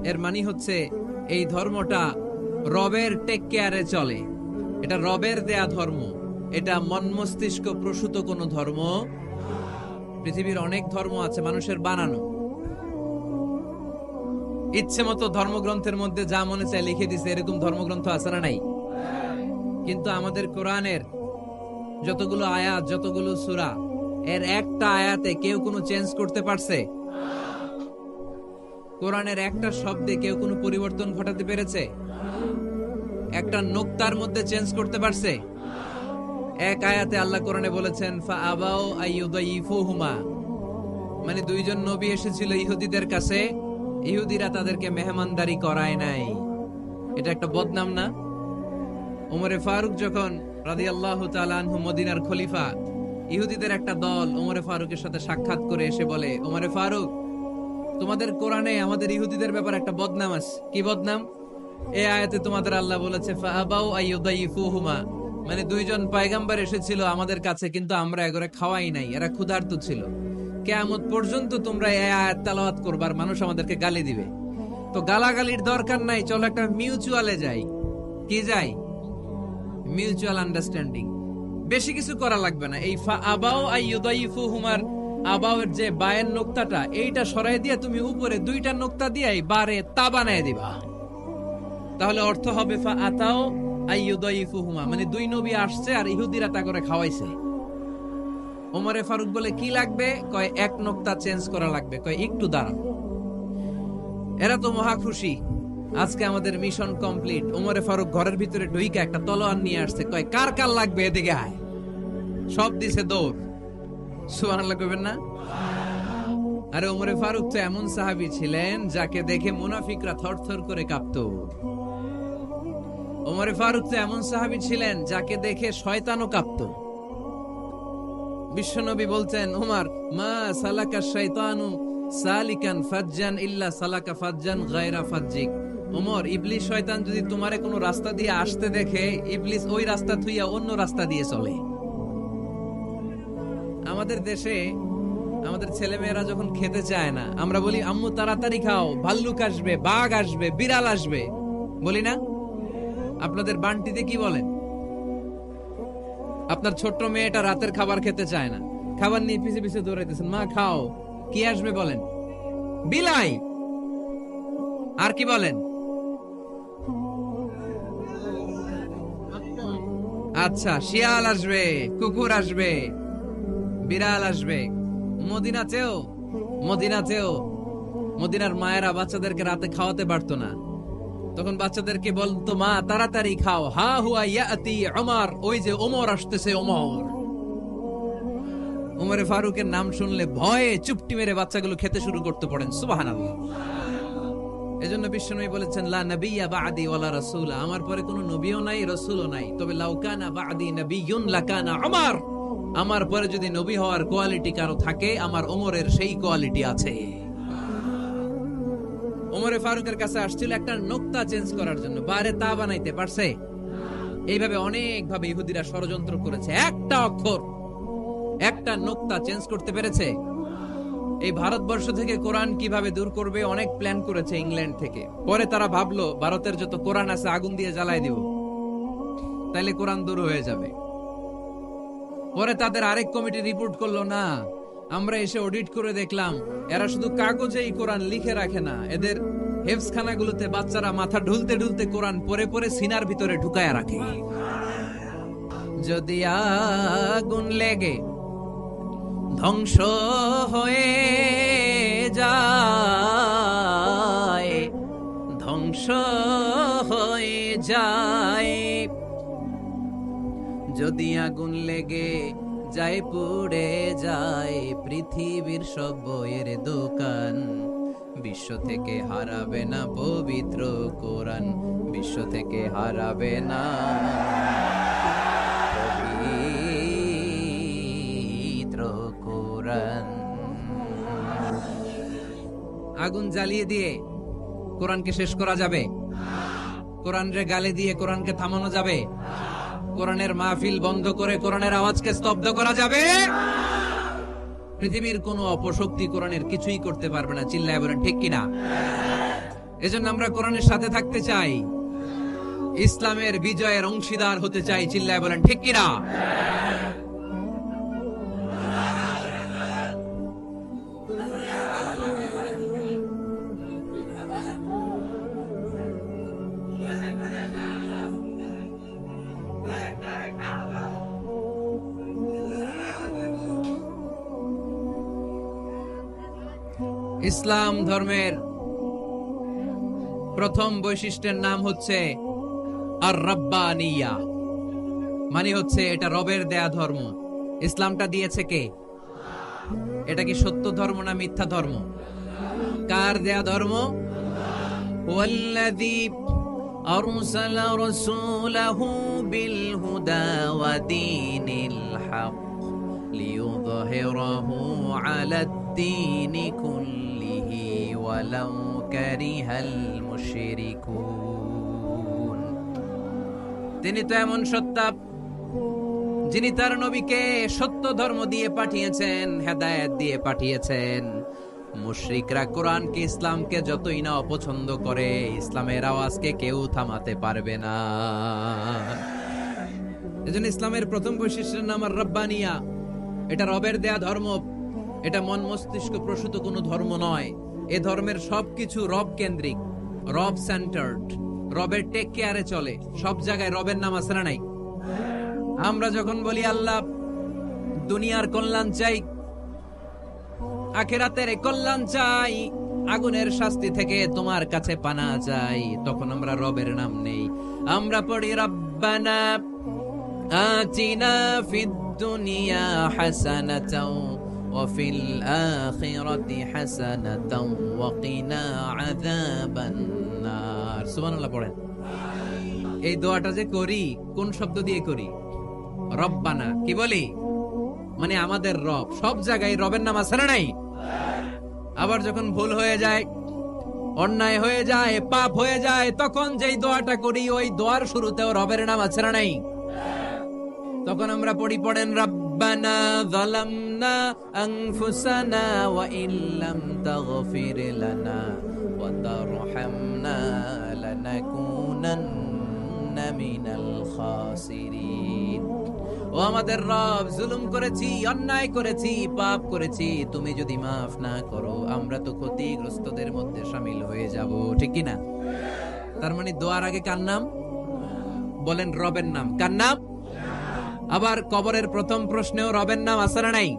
এর মানে হচ্ছে এই ধর্মটা রবের টেক কেয়ারে চলে, এটা রবের দেয়া ধর্ম, এটা মন মস্তিষ্ক প্রসূত কোনো ধর্ম। পৃথিবীর অনেক ধর্ম আছে মানুষের বানানো, ইচ্ছে মতো ধর্মগ্রন্থের মধ্যে যা মনে চায় লিখে দিছে, এরকম ধর্মগ্রন্থ আছে না নাই? কিন্তু আমাদের কোরআনের যতগুলো আয়াত, যতগুলো সূরা, এর একটা আয়াতে কেউ কোনো চেঞ্জ করতে পারছে? কোরআনের একটা শব্দে কেউ কোনো পরিবর্তন ঘটাতে পেরেছে? একটা নোক্তার মধ্যে চেঞ্জ করতে পারছে? এক আয়াতে আল্লাহ কোরআনে বলেছেন ফাআবাউ আইয়ুদাইফুহুমা, মানে দুইজন নবী এসেছিল ইহুদিদের কাছে, ইহুদিরা তাদেরকে মেহমানদারি করায় নাই। এটা একটা বদনাম না? ওমরে ফারুক যখন রাদিয়াল্লাহু তাআলা আনহু মদিনার খলিফা, ইহুদিদের একটা দল ওমরে ফারুকের সাথে সাক্ষাৎ করে এসে বলে, ওমরে ফারুক, তোমাদের কোরআনে আমাদের ইহুদিদের ব্যাপারে একটা বদনাম আছে। কি বদনাম? এই আয়াতে তোমাদের আল্লাহ বলেছে ফাআবাউ আইয়ুদাইফুহুমা, মানে দুইজন পয়গম্বর এসেছিল আমাদের কাছে, কিন্তু আমরা এগরে খাওয়াই নাই, এরা ক্ষুধার্ত ছিল। কিয়ামত পর্যন্ত তোমরা এই আয়াত তেলাওয়াত করবার, মানুষ আমাদেরকে গালি দিবে। তো গালাগালির দরকার নাই, চলো একটা মিউচুয়ালে যাই। কি যাই? Mutual understanding. বেশি কিছু করা লাগবে না। এই ফাআবাউ আইয়ুদাইফুহুমার আবাউয়ের যে বায়ের নোক্তাটা, এইটা সরাই দিয়ে তুমি উপরে দুইটা নোক্তা দিয়ে বারে তা বানায় দিবা, তাহলে অর্থ হবে ফাআতাও আইয়ুদাইফুহুমা, মানে দুই নবী আসছে আর ইহুদিরা তা করে খাওয়াইছে। ওমরে ফারুক বলে কি লাগবে? কয় এক নোক্তা চেঞ্জ করা লাগবে। কয় একটু দাঁড়াও। এরা তো মহা খুশি, আজকে আমাদের মিশন কমপ্লিট। ওমরে ফারুক ঘরের ভিতরে ঢুইকা একটা তলোয়ার নিয়ে আসছে, কয় কার কার লাগবে এদিকে আয়। সব দিছে দৌড়। সুবহানাল্লাহ কইবেন না? আরে ওমরে ফারুক তো এমন সাহাবী ছিলেন যাকে দেখে মুনাফিকরা থরথর করে কাঁপতো। ওমরে ফারুক তো এমন সাহাবী ছিলেন যাকে দেখে শয়তানও কাঁপতো। বিশ্বনবী বলতেন, ওমর মা সালাকা শাইতানু সালিকান ফাজ্জান ইল্লা সালাকা ফাজ্জান গায়রা ফাজ্জিক। ওমর, ইবলিস শয়তান যদি তোমারে কোনো রাস্তা দিয়ে আসতে দেখে, ইবলিস ওই রাস্তা থুইয়া অন্য রাস্তা দিয়ে চলে। আমাদের দেশে আমাদের ছেলেমেয়েরা যখন খেতে চায় না, আমরা বলি আম্মু তাড়াতাড়ি খাও, ভাল্লুক আসবে, বাঘ আসবে, বিড়াল আসবে, বলি না? আপনাদের বান্টিতে কি বলেন? আপনার ছোট্ট মেয়েটা রাতের খাবার খেতে চায় না, খাবার নিয়ে পিছে পিছে দৌড়াইতেছেন, মা খাও, কি আসবে বলেন? বিলাই। আর কি বলেন? আচ্ছা, শিয়াল আসবে, কুকুর আসবে, বিড়াল আসবে। মদিনাতেও মদিনার মায়েরা বাচ্চাদেরকে রাতে খাওয়াতে পারতো না, তখন বাচ্চাদেরকে বলতো মা তাড়াতাড়ি খাও, হা হুয়া ইয়াতি ওমর, ওই যে ওমর আসতেছে। ওমরে ফারুকের নাম শুনলে ভয়ে চুপটি মেরে বাচ্চাগুলো খেতে শুরু করতে পড়েন। সুবহানাল্লাহ। এজন্য বিশ্বনবী বলেছেন লা নাবিয়্যা বা'দি ওয়ালা রাসূল, আমার পরে কোনো নবীও নাই, রাসূলও নাই, তবে লাউ কানা বা'দি নাবিয়্যুন লাকানা ওমর, আমার পরে যদি নবী হওয়ার কোয়ালিটি কারো থাকে, আমার ওমরের সেই কোয়ালিটি আছে। ওমরে ফারুকের কাছে আসছিল একটা নোক্তা চেঞ্জ করার জন্য, বারে তা বানাইতে পারছে? এইভাবে অনেক ভাবে ইহুদিরা ষড়যন্ত্র করেছে, একটা অক্ষর, একটা নোক্তা চেঞ্জ করতে পেরেছে? এই ভারতবর্ষ থেকে কোরআন কিভাবে দূর করবে অনেক প্ল্যান করেছে ইংল্যান্ড থেকে। পরে তারা ভাবলো ভারতের যত কোরআন আছে আগুন দিয়ে জ্বালাই দিব, তাইলে কোরআন দূর হয়ে যাবে। পরে তাদের আরেক কমিটি রিপোর্ট করলো, না, আমরা এসে অডিট করে দেখলাম এরা শুধু কাগজেই কোরআন লিখে রাখে না, এদের হেফজখানাগুলোতে বাচ্চারা মাথা ঢুলতে ঢুলতে কোরআন পরে পরে সিনার ভিতরে ঢুকায়া রাখে। যদি আগুন লেগে ধ্বংস হয়ে যায়, ধ্বংস হয়ে যায়, যদি আগুন লেগে যায় পুড়ে যায় পৃথিবীর সব বইয়ের দোকান, বিশ্ব থেকে হারাবে না পবিত্র কোরআন, বিশ্ব থেকে হারাবে না পবিত্র কোরআন। আগুন জ্বালিয়ে দিয়ে কোরআনকে শেষ করা যাবে? কোরআনরে গালি দিয়ে কোরআনকে থামানো যাবে? কোরআনের মাহফিল বন্ধ করে কোরআনের আওয়াজকে স্তব্ধ করা যাবে? পৃথিবীর কোন অপশক্তি কোরআনের কিছুই করতে পারবে না। চিল্লায় বলেন ঠিক কিনা? এজন্য আমরা কোরআনের সাথে থাকতে চাই, ইসলামের বিজয়ের অংশীদার হতে চাই। চিল্লায় বলেন ঠিক কিনা? ইসলাম ধর্মের প্রথম বৈশিষ্ট্যের নাম হচ্ছে আর রাব্বানিয়া, মানে হচ্ছে এটা রবের দেয়া ধর্ম। ইসলামটা দিয়েছে কে? এটা কি সত্য ধর্ম না মিথ্যা ধর্ম? কার দেয়া ধর্ম? ওয়াল্লাযী আরসালা রাসূলাহু বিল হুদা ওয়া দীনিল হক লিইয়ুযহিরাহু আলাদ-দীনি কুল্লিহি ওয়ালাউ কারিহাল মুশরিকুন। তিনি তো এমন সত্তা যিনি তার নবীকে সত্য ধর্ম দিয়ে পাঠিয়েছেন, হেদায়েত দিয়ে পাঠিয়েছেন। মুশরিকরা কোরআনকে, ইসলামকে যতই না অপছন্দ করে, ইসলামের আওয়াজকে কেউ থামাতে পারবে না। এজন্য ইসলামের প্রথম বৈশিষ্ট্যের নাম আর রাব্বানিয়া। এটা রবের দেয়া ধর্ম, এটা মন মস্তিষ্ক প্রসূত কোনো ধর্ম নয়। এ ধর্মের সবকিছু রব কেন্দ্রিক, রব সেন্টার্ড, রবের টেক কেয়ারে চলে। সব জায়গায় রবের নাম আছে না নাই? আমরা যখন বলি আল্লাহ দুনিয়ার কল্যাণ চাই, আখিরাতের কল্যাণ চাই, আগুনের শাস্তি থেকে তোমার কাছে পানা চাই, তখন আমরা রবের নাম নেই। আমরা পড়ি রব্বানা আতিনা ফিদ দুনিয়া হাসানাতাও ওয়া ফিল আখিরাতি হাসানাতাও ওয়া কিনা আযাবান নার। সুবহানাল্লাহ পড়েন। এই দোয়াটা যে করি, কোন শব্দ দিয়ে করি? রব্বানা। কি বলি? মানে আমাদের রব। সব জায়গায় রবের নাম আছে না নাই? আবার যখন ভুল হয়ে যায়, অন্যায় হয়ে যায়, পাপ হয়ে যায়, তখন যেই দোয়াটা করি, ওই দোয়ার শুরুতেও রবের নাম আছে না নাই? তখন আমরা পড়েন রব্বানা যালামনা আনফুসানা ওয়া ইল্লাম তাগফির লানা ওয়া তারহামনা লানাকুনান্না মিনাল খাসিরিন। ও আমাদের রব, জুলুম করেছি, অন্যায় করেছি, পাপ করেছি, তুমি যদি মাফ না করো আমরা তো ক্ষতিগ্রস্তদের মধ্যে শামিল হয়ে যাব। ঠিক কি না? তার মানে দোয়ার আগে কার নাম? বলেন রবের নাম। কার নাম? আবার কবরের প্রথম প্রশ্নেও রবের নাম আছে না নাই?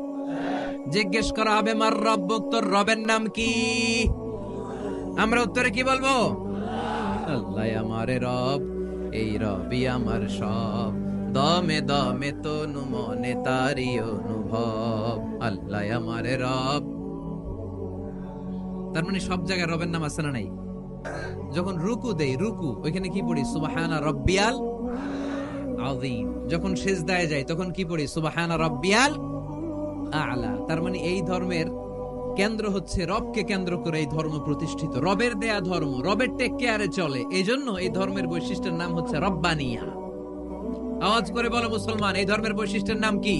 জিজ্ঞেস করা হবে মার রব্বুক, তোর রবের নাম কি? আমরা উত্তরে কি বলবো? আল্লাহ আমার রব, এই রবই আমার সব, দমে দমে তনু মনে তারি অনুভব। আল্লাহ আমার রব। তার মানে সব জায়গায় রবের নাম আছে না নাই? যখন রুকু দেই, রুকু ওইখানে কি পড়ি? সুবহানা রাব্বিয়াল আযীম। যখন সিজদায় যাই তখন কি পড়ি? সুবহানা রাব্বিয়াল আ'লা। তার মানে এই ধর্মের কেন্দ্র হচ্ছে রবকে কেন্দ্র করে এই ধর্ম প্রতিষ্ঠিত। রবের দেয়া ধর্ম, রবের টেক কেয়ারে চলে। এই জন্য এই ধর্মের বৈশিষ্ট্যের নাম হচ্ছে রব্বানিয়া। আওয়াজ করে বলো মুসলমান, এই ধর্মের বৈশিষ্ট্যের নাম কি?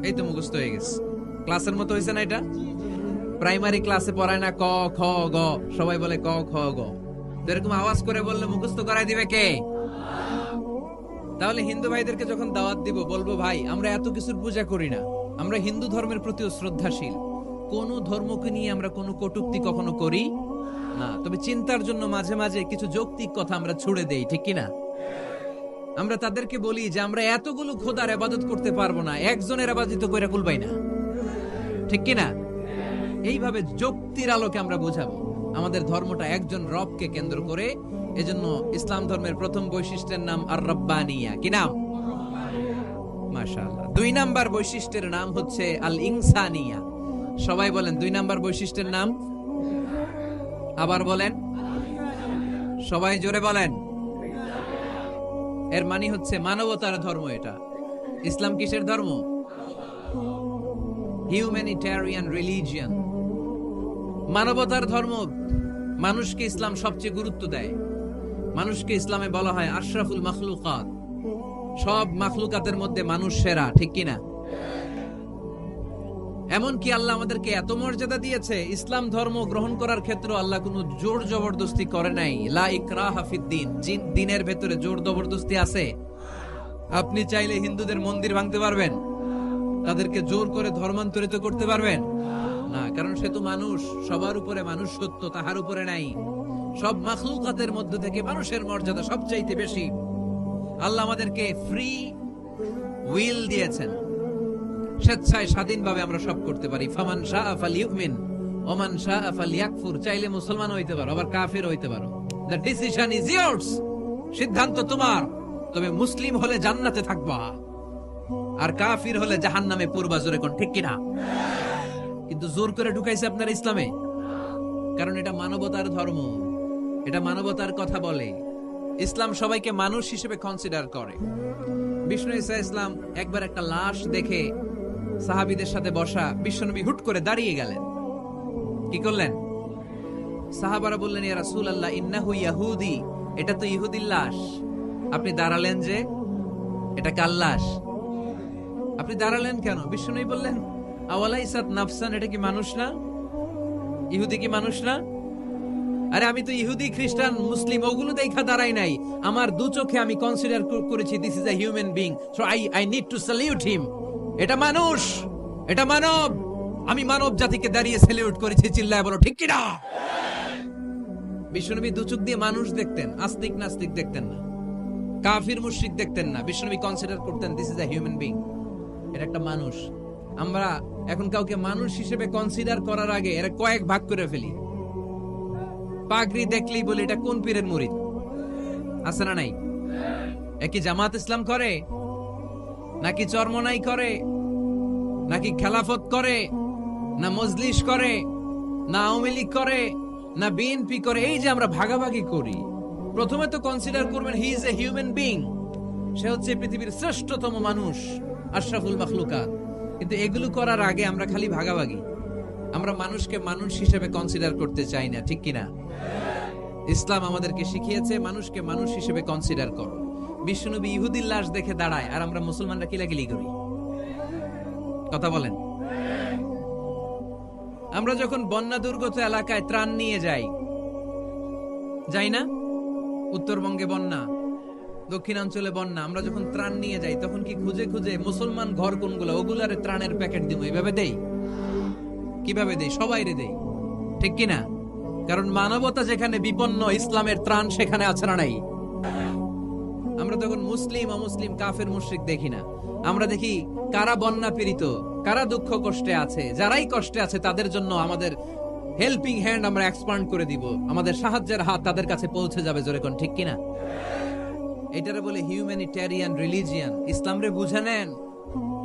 এই তো মুখস্থ হয়ে গেছে। ক্লাসের মতো হয়েছে না এটা? প্রাইমারি ক্লাসে পড়ায় না ক খ গ, সবাই বলে ক খ গ। এরকম আওয়াজ করে বললে মুখস্থ করাই দিবে কে? তাহলে হিন্দু ভাইদেরকে যখন দাওয়াত দিব, বলবো ভাই আমরা এত কিছুর পূজা করি না, আমরা হিন্দু ধর্মের প্রতিও শ্রদ্ধাশীল, কোন ধর্মকে নিয়ে আমরা কোনো কটূক্তি কখনো করি না, তবে চিন্তার জন্য মাঝে মাঝে কিছু যৌক্তিক কথা আমরা ছুড়ে দেই। ঠিক কিনা? আমরা তাদেরকে বলি যে আমরা এতগুলো খোদার ইবাদত করতে পারবো না, একজনের ইবাদত করে কুলবাই না। ঠিক কিনা? এইভাবে যুক্তির আলোকে আমরা বোঝাবো আমাদের ধর্মটা একজন রবকে কেন্দ্র করে। এজন্য ইসলাম ধর্মের প্রথম বৈশিষ্ট্যের নাম আর রাব্বানিয়া। কি নাম? মাশাআল্লাহ। 2 নাম্বার বৈশিষ্ট্যের নাম হচ্ছে আল ইনসানিয়া। সবাই বলেন 2 নাম্বার বৈশিষ্ট্যের নাম। আবার বলেন, সবাই জোরে বলেন। এর মানে হচ্ছে মানবতার ধর্ম এটা। ইসলাম কিসের ধর্ম? Humanitarian religion. মানবতার ধর্ম, মানুষকে ইসলাম সবচেয়ে গুরুত্ব দেয়। মানুষকে ইসলামে বলা হয় আশরাফুল মাখলুকাত, সব মাখলুকাতের মধ্যে মানুষ সেরা, ঠিক কিনা? এমনকি আল্লাহ আমাদেরকে এত মর্যাদা দিয়েছে, ইসলাম ধর্ম গ্রহণ করার ক্ষেত্রে আল্লাহ কোনো জোর জবরদস্তি করে নাই। লা ইকরাহা ফিদ্দিন, দিনের ভেতরে জোর জবরদস্তি আছে? আপনি চাইলে হিন্দুদের মন্দির ভাঙতে পারবেন, তাদেরকে জোর করে ধর্মান্তরিত করতে পারবেন না, কারণ সে তো মানুষ, সবার উপরে মানুষ সত্য, তাহার উপরে নাই। সব মাখলুকাতের মধ্য থেকে মানুষের মর্যাদা সবচাইতে বেশি। আল্লাহ আমাদেরকে ফ্রি উইল দিয়েছেন, স্বেচ্ছায় স্বাধীনভাবে আমরা সব করতে পারি। ফামান শাআ ফালিউমিন ওয়া মান শাআ ফালিয়াকফুর, চাইলে মুসলমান হইতে পারো, আবার কাফির হইতে পারো। দ্য ডিসিশন ইজ ইয়ার্স, সিদ্ধান্ত তোমার। তবে মুসলিম হলে জান্নাতে থাকবা, আর কাফির হলে জাহান্নামে পড়বা। জোরে কোন ঠিক কিনা? কিন্তু জোর করে ঢুকাইছে আপনার ইসলামে, কারণ এটা মানবতার ধর্ম, এটা মানবতার কথা বলে। ইসলাম সবাইকে মানুষ হিসেবে কনসিডার করে। বিষ্ণু ঈসা ইসলাম একবার একটা লাশ দেখে সাহাবীদের সাথে বসা, বিশ্বনবী হুট করে দাঁড়িয়ে গেলেন। কি করলেন? সাহাবারা বললেন, ইয়া রাসূলুল্লাহ ইন্নাহু ইয়াহুদি, এটা তো ইহুদির লাশ। আপনি দাঁড়ালেন যে, এটা কার লাশ? আপনি দাঁড়ালেন কেন? বিষ্ণুনবী বললেন, আওয়ালাইসাত নাফসান, এটা কি মানুষ না? ইহুদি কি মানুষ না? আরে আমি তো ইহুদি, খ্রিস্টান, মুসলিম ওগুলো দেখা দাঁড়াই নাই, আমার দু চোখে আমি কনসিডার করেছি this is a human being, so I need to salute হিম। এটা মানুষ, এটা মানব, আমি মানব জাতিকে দাঁড়িয়ে স্যালিউট করেছি। চিল্লায় বলো ঠিক কিনা? বিশ্বনবী দু চোখ দিয়ে মানুষ দেখতেন, আস্তিক নাস্তিক দেখতেন না, কাফির মুশরিক দেখতেন না। বিশ্বনবী কনসিডার করতেন this is a human being, এটা একটা মানুষ। আমরা এখন কাউকে মানুষ হিসেবে কনসিডার করার আগে এরা কয়েক ভাগ করে ফেলি। পাগড়ি দেখলেই বলি এটা কোন পীরের মুরিদ, আছে না নাই? একই জামাত ইসলাম করে, নাকি চরমনাই করে, নাকি খেলাফত করে, না মজলিস করে, না আওয়ামী লীগ করে, না বিএনপি করে? এই যে আমরা ভাগাভাগি করি, প্রথমে তো কনসিডার করবেন he is a human being, সে হচ্ছে পৃথিবীর শ্রেষ্ঠতম মানুষ, আশরাফুল মাখলুকাত। কিন্তু এগুলো করার আগে আমরা খালি ভাগাভাগি, আমরা মানুষকে মানুষ হিসেবে কনসিডার করতে চাই না, ঠিক কিনা? ইসলাম আমাদেরকে শিখিয়েছে মানুষকে মানুষ হিসেবে কনসিডার করো। বিশ্বনবী ইহুদির লাশ দেখে দাঁড়ায়, আর আমরা মুসলমানরা কিলাকিলি করি। কথা বলেন। আমরা যখন বন্যা দুর্গত এলাকায় ত্রাণ নিয়ে যাই না? উত্তরবঙ্গে বন্যা, দক্ষিণাঞ্চলে বন্যা, আমরা যখন ত্রাণ নিয়ে যাই তখন কি খুঁজে খুঁজে মুসলমান ঘর কোনগুলো, ওগুলারে ত্রাণের প্যাকেট দিব, এইভাবে দেই? কিভাবে দেই? সবাইরে দেই, ঠিক কিনা? কারণ মানবতা যেখানে বিপন্ন, ইসলামের ত্রাণ সেখানে আছে না নাই? আমরা তখন মুসলিম অমুসলিম কাফের মুশরিক দেখি না, আমরা দেখি কারা বন্যা পীড়িত, কারা দুঃখ কষ্টে আছে। যারাই কষ্টে আছে তাদের জন্য আমাদের হেল্পিং হ্যান্ড আমরা এক্সপান্ড করে দিব, আমাদের সাহায্যের হাত তাদের কাছে পৌঁছে যাবে। জোরে কোন ঠিক কিনা? এটারে বলে হিউম্যানিটেরিয়ান রিলিজিয়ান। ইসলাম রে বুঝে নেন,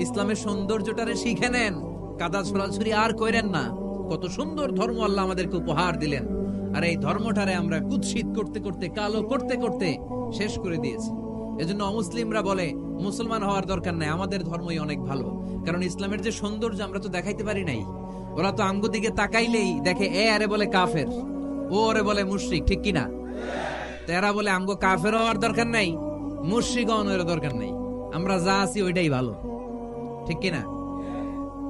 ইসলামের সৌন্দর্যটারে শিখে নেন, কাদা ছড়াছড়ি আর কইরেন না। কত সুন্দর ধর্ম আল্লাহ আমাদেরকে উপহার দিলেন, আর এই ধর্মটারে আমরা কুৎসিত করতে করতে, কালো করতে করতে শেষ করে দিয়েছি। এজন্য অমুসলিমরা বলে মুসলমান হওয়ার দরকার নাই, আমাদের ধর্মই অনেক ভালো। কারণ ইসলামের যে সৌন্দর্য আমরা তো দেখাইতে পারি নাই। ওরা তো আঙ্গু দিকে তাকাইলেই দেখে এ আরে বলে কাফের, ও আরে বলে মুশরিক, ঠিক কিনা? তেরা বলে আঙ্গু কাফের হওয়ার দরকার নাই, মুশরিক হওয়ার দরকার নাই, আমরা যা আছি ওইটাই ভালো, ঠিক কিনা?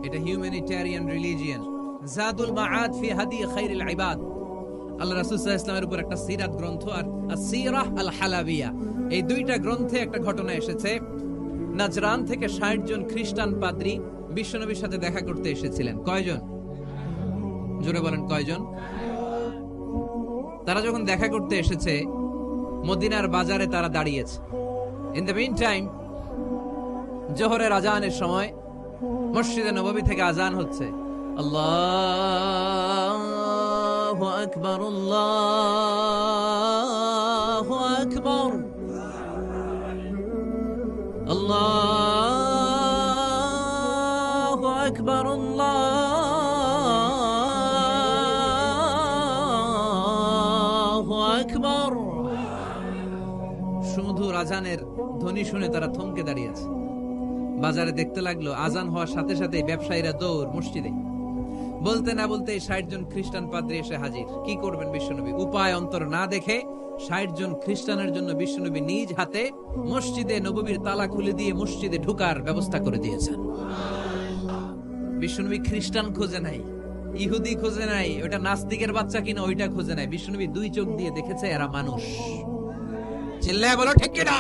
এটা হিউম্যানিটেরিয়ান রিলিজিয়ান। জাদুল মাআদ ফি হাদি খায়রিল ইবাদ, আল্লাহ রাসূল সাল্লাল্লাহু আলাইহি ওয়াসাল্লামের উপর একটা সিরাত গ্রন্থ আর আসসিরাহ আল হালাবিয়া, এই দুইটা গ্রন্থে একটা ঘটনা এসেছে। নাজরান থেকে ৬০ জন খ্রিস্টান পাদ্রী বিশ্বনবীর সাথে দেখা করতে এসেছিলেন। কয়জন? জোরে বলেন কয়জন? তারা যখন দেখা করতে এসেছে, মদিনার বাজারে তারা দাঁড়িয়েছে। ইন দ্য মিন টাইম জোহরের আজানের সময় মসজিদে নববী থেকে আজান হচ্ছে। আল্লাহু আকবার, আল্লাহু আকবার, আল্লাহু আকবার, আল্লাহু আকবার। সুমধুর আজানের ধ্বনি শুনে তারা থমকে দাঁড়িয়েছে। বাজারে দেখতে লাগলো আজান হওয়ার সাথে সাথে ব্যবসায়ীরা দৌড় মসজিদে। বলতে না বলতে 60 জন খ্রিস্টান পাদ্রী এসে হাজির। কি করবেন বিশ্বনবী? উপায় অন্তর না দেখে 60 জন খ্রিস্টানের জন্য বিশ্বনবী নিজ হাতে মসজিদে নববীর তালা খুলে দিয়ে মসজিদে ঢোকার ব্যবস্থা করে দিয়েছেন। বিশ্বনবী খ্রিস্টান খোঁজে নাই, ইহুদি খোঁজে নাই, ওটা নাস্তিকের বাচ্চা কিনা ওইটা খোঁজে নাই। বিশ্বনবী 2 চোখ দিয়ে দেখেছে এরা মানুষ। চিল্লায় বলো ঠিক কিনা?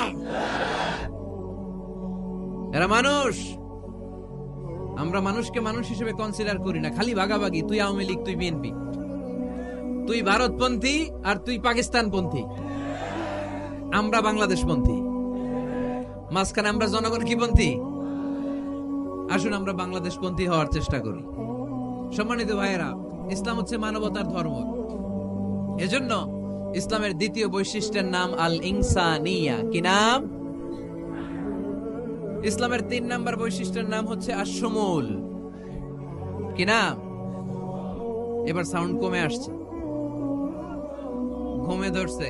এরা মানুষ। আমরা মানুষকে মানুষ হিসেবে কনসিডার করি না, খালি ভাগাভাগি। তুই আওয়ামী লীগ, তুই বিএনপি, তুই ভারতপন্থী আর তুই পাকিস্তানপন্থী, আমরা বাংলাদেশপন্থী। মাঝখানে আমরা জনগণ কি পন্থী? আসুন আমরা বাংলাদেশপন্থী হওয়ার চেষ্টা করি। সম্মানিত ভাইয়েরা, ইসলাম হচ্ছে মানবতার ধর্ম। এজন্য ইসলামের দ্বিতীয় বৈশিষ্ট্যের নাম আল ইনসানিয়া। কি নাম? ইসলামের 3 নাম্বার বৈশিষ্ট্যের নাম হচ্ছে আশ-শুমুল। কি নাম? এবার সাউন্ড কমে আসছে, ঘুমে ধরছে,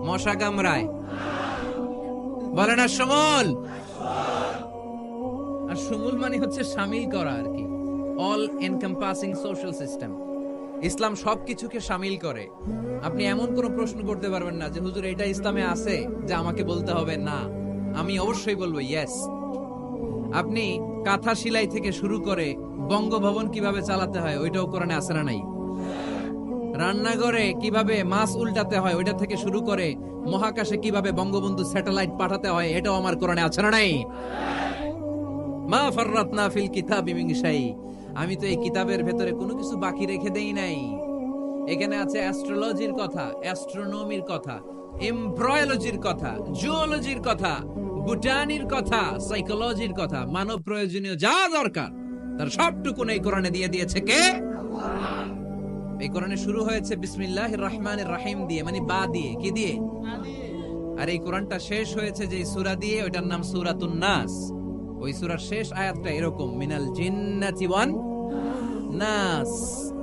মশা কামড়ায়, বলেন আশ-শুমুল। আশ-শুমুল মানে হচ্ছে শামিল করা আর কি, অল এনকম্পাসিং সোশ্যাল সিস্টেম। ইসলাম সবকিছুকে শামিল করে। আপনি এমন কোন প্রশ্ন করতে পারবেন না যে হুজুর এটা ইসলামে আছে যে আমাকে বলতে হবে না, আমি অবশ্যই বলবো ইয়েস। আপনি কাঁথা সেলাই থেকে শুরু করে বঙ্গভবন কিভাবে চালাতে হয় ওইটাও কোরআনে আছে না নাই? রান্নাঘরে কিভাবে মাছ উল্টাতে হয় ওইটা থেকে শুরু করে মহাকাশে কিভাবে বঙ্গবন্ধু স্যাটেলাইট পাঠাতে হয় এটাও আমার কোরআনে আছে না নাই? মা ফাররাতনা ফিল কিতাবি মিন শাই। আমি তো এই কিতাবের ভেতরে কোনো কিছু বাকি রেখে দেই নাই। এখানে আছে অ্যাস্ট্রোলজির কথা, অ্যাস্ট্রোনমির কথা, এমব্রয়োলজির কথা, জুওলজির কথা, বুটানির কথা, সাইকোলজির কথা, মানব প্রয়োজনীয় যা দরকার তার সবটুকু এই কোরআনে দিয়ে দিয়েছে কে? এই কোরআনে শুরু হয়েছে বিসমিল্লাহির রহমানির রহিম দিয়ে, মানে বা দিয়ে। কি দিয়ে? আর এই কোরআনটা শেষ হয়েছে যে সূরা দিয়ে, ওইটার নাম সূরাতুন নাস। ওই সূরার শেষ আয়াতটা এরকম, মিনাল জিন্নাতি ওয়ান নাস।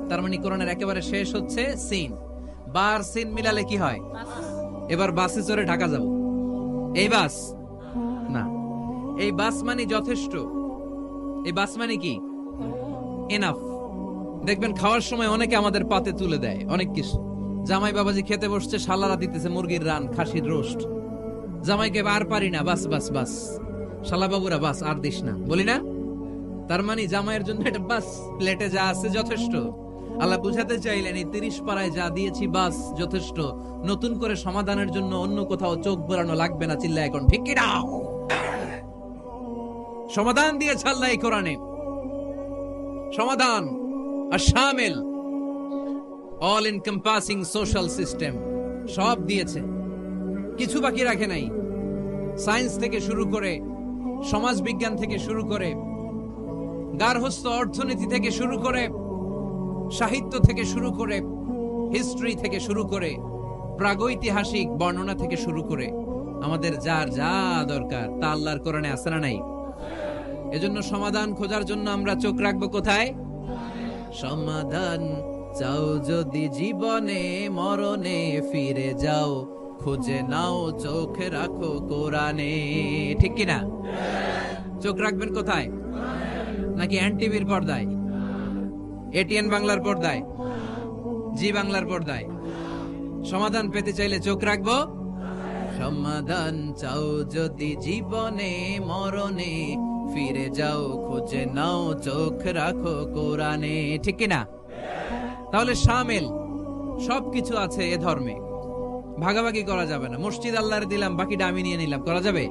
তার মানে কোরআনের একেবারে শেষ হচ্ছে সিন। বার সিন মিলালে কি হয়? এবার বাসে চড়ে ঢাকা যাব। এই বাস না, এই বাস মানে যথেষ্ট। এই বাস মানে কি? এনাফ। দেখবেন খাওয়ার সময় অনেকে আমাদের পাতে তুলে দেয় অনেক কিছু। জামাই বাবাজি খেতে বসছে, শালারা দিতেছে মুরগির রান, খাসির রোস্ট। জামাইকে আর পারি না, বাস বাস বাস। শালা বাবুরা বাস, আর দিস না, বলি না? তার মানে জামাইয়ের জন্য এটা বাস, প্লেটে যা আছে যথেষ্ট। আল্লাহ বুঝাতে চাইলেন এই 30 পাড়ায় যা দিয়েছি বাস যথেষ্ট, নতুন করে সমাধানের জন্য অন্য কোথাও চোখ বোলানো লাগবে না। চিল্লা এখন ঠিক কিনা? সমাধান দিয়েছে আল্লাহ এই কোরআনে। সমাধান আর শামিল, অল এনকম্পাসিং সোশ্যাল সিস্টেম সব দিয়েছে, কিছু বাকি রাখে নাই। সায়েন্স থেকে শুরু করে, সমাজ বিজ্ঞান থেকে শুরু করে, গার্হস্থ্য অর্থনীতি থেকে শুরু করে, সাহিত্য থেকে শুরু করে, হিস্ট্রি থেকে শুরু করে, প্রাগৈতিহাসিক বর্ণনা থেকে শুরু করে আমাদের যার যা দরকার তা আল্লাহর কোরআনে আছে না নাই? এজন্য সমাধান খোঁজার জন্য আমরা চোখ রাখবো কোথায়? সমাধান চাও যদি জীবনে মরণে ফিরে যাও, খুঁজে নাও চোখ রাখো কোরআনে। ঠিক কিনা? চোখ রাখবেন কোথায়? নাকি এনটিভির পর্দায়, এটিএন বাংলার পর্দায়, জি বাংলার পর্দায়? সমাধান পেতে চাইলে চোখ রাখবো। সমাধান চাও যদি জীবনে মরণে ফিরে যাও, খুঁজে নাও চোখ রাখো কোরআনে। ঠিক কিনা? তাহলে শামিল সবকিছু আছে এ ধর্মে, ভাগাভাগি করা যাবে না। মসজিদ আল্লাহর দিলাম, বাকিটা আমি নিয়ে নিলাম, করা যাবে?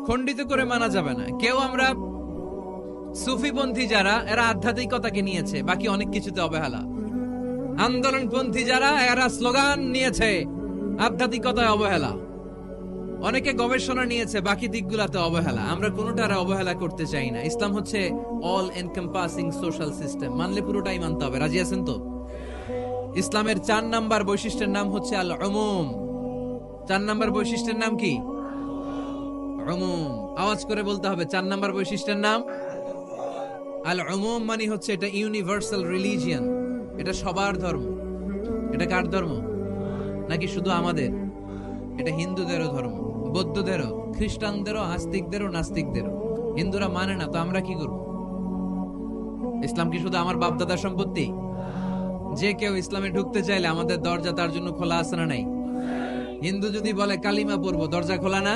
খণ্ডিত করে মানা যাবে না। কেউ আমরা সুফিপন্থী যারা, এরা আধ্যাত্মিকতাকে নিয়েছে, বাকি অনেক কিছুতে অবহেলা। আন্দোলনপন্থী যারা, এরা স্লোগান নিয়েছে, আধ্যাত্মিকতায় অবহেলা। অনেকে গবেষণা নিয়েছে, বাকি দিকগুলাতে অবহেলা। আমরা কোনোটারে অবহেলা করতে চাই না। ইসলাম হচ্ছে অল এনকম্পাসিং সোশ্যাল সিস্টেম, মানলে পুরোটাই মানতে হবে। রাজি আছেন তো? ইসলামের 4 নাম্বার বৈশিষ্ট্যের নাম হচ্ছে আল উমুম। 4 নাম্বার বৈশিষ্ট্যের নাম কি? উমুম। আওয়াজ করে বলতে হবে, 4 নাম্বার বৈশিষ্ট্যের নাম আল উমুম। মানে হচ্ছে এটা ইউনিভার্সাল রিলিজিয়ন, এটা সবার ধর্ম। এটা কার ধর্ম? নাকি শুধু আমাদের? এটা হিন্দুদেরও ধর্ম, বৌদ্ধদেরও, খ্রিস্টানদেরও, আস্তিকদেরও, নাস্তিকদেরও। হিন্দুরা মানে না তো আমরা কি করব? ইসলাম কি শুধু আমার বাপ দাদার সম্পত্তি? যে কেউ ইসলামে ঢুকতে চাইলে আমাদের দরজা তার জন্য খোলা আছে না নাই? হিন্দু যদি বলে কালিমা পড়বো, দরজা খোলা না?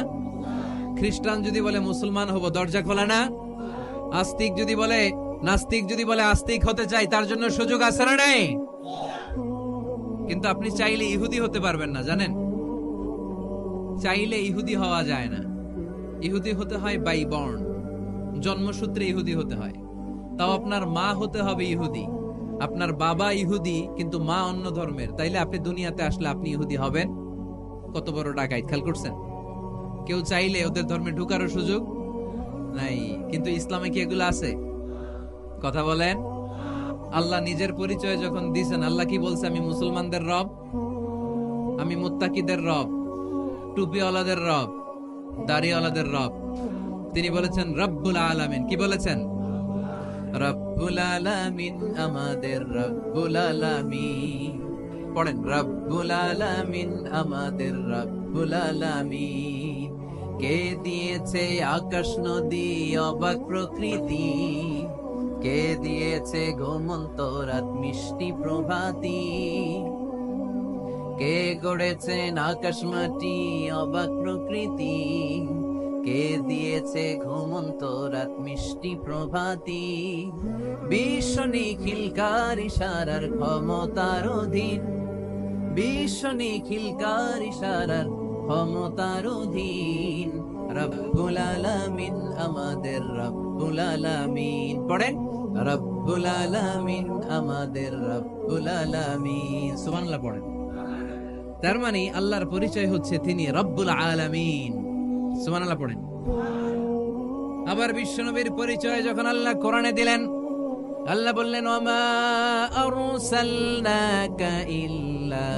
খ্রিস্টান যদি বলে মুসলমান হব, দরজা খোলা না? আস্তিক যদি বলে, নাস্তিক যদি বলে আস্তিক হতে চাই, তার জন্য সুযোগ আছে না নাই? কিন্তু আপনি চাইলে ইহুদি হতে পারবেন না, জানেন? চাইলে ইহুদি হওয়া যায় না। ইহুদি হতে হয় বাই বর্ন, জন্মসূত্রে ইহুদি হতে হয়। তাও আপনার মা হতে হবে ইহুদি। আপনার বাবা ইহুদি কিন্তু মা অন্য ধর্মের, তাইলে আপনি দুনিয়াতে আসলে আপনি ইহুদি হবেন? কত বড় ডাকাইত, খেয়াল করছেন? কেউ চাইলে ওদের ধর্মে ঢুকারও সুযোগ নাই। কিন্তু ইসলামে কি এগুলো আছে? কথা বলেন। আল্লাহ নিজের পরিচয় যখন দিয়েছেন, আল্লাহ কি বলছে? আমি মুসলমানদের রব, আমি মুত্তাকিদের রব, টুপিওয়ালাদের রব, দাড়িওয়ালাদের রব। তিনি বলেছেন রব্বুল আলামিন। কি বলেছেন? রব্বুল আলামিন, আমাদের রব্বুল আলামিন। পড়েন, রব্বুল আলামিন, আমাদের রব্বুল আলামিন। কে দিয়েছে আকাশ নদী অবাক প্রকৃতি, কে দিয়েছে ঘুমন্ত রাত মিষ্টি প্রভাতী, কে গড়েছেন আকাশ মাটি অবাক প্রকৃতি, কে দিয়েছে ঘুমন্ত রাত মিষ্টি প্রভাতী। বিশ্ব নিখিলকার ইশারার ক্ষমতার অধীন, বিশ্ব নিখিলকার ইশারার ক্ষমতার অধীন। রব্বুল আলামিন, আমাদের রব্বুল আলামিন। পড়েন, রব্বুল আলামিন, আমাদের রব্বুল আলামিন। সুবহানাল্লাহ পড়েন। তার মানে আল্লাহর পরিচয় হচ্ছে তিনি রব্বুল আলামিন। সুবহানাল্লাহ পড়েন। আবার বিশ্বনবীর পরিচয় যখন আল্লাহ কোরআনে দিলেন, আল্লাহ বললেন ওয়ামা আরসালনাকা ইল্লা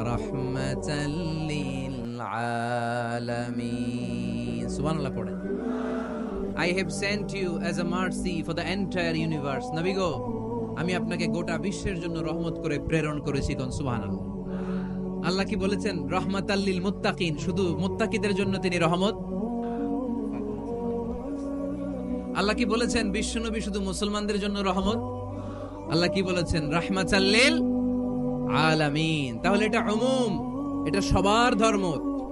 রাহমাতাল লিল আলামিন। সুবহানাল্লাহ পড়েন। I have sent you as a mercy for the entire universe. নবী গো, আমি আপনাকে গোটা বিশ্বের জন্য রহমত করে প্রেরণ করেছি। কোন সুবহানাল্লাহ। আল্লাহ কি বলেছেন? রহমাতাল লিল মুত্তাকিন, শুধু মুত্তাকিদের জন্য তিনি রহমত। আল্লাহ কি বলেছেন বিশ্বনবী শুধু মুসলমানদের জন্য রহমত? আল্লাহ কি বলেছেন? রাহমাতাল লিল আলামিন। তাহলে এটা উমুম, এটা সবার ধর্ম,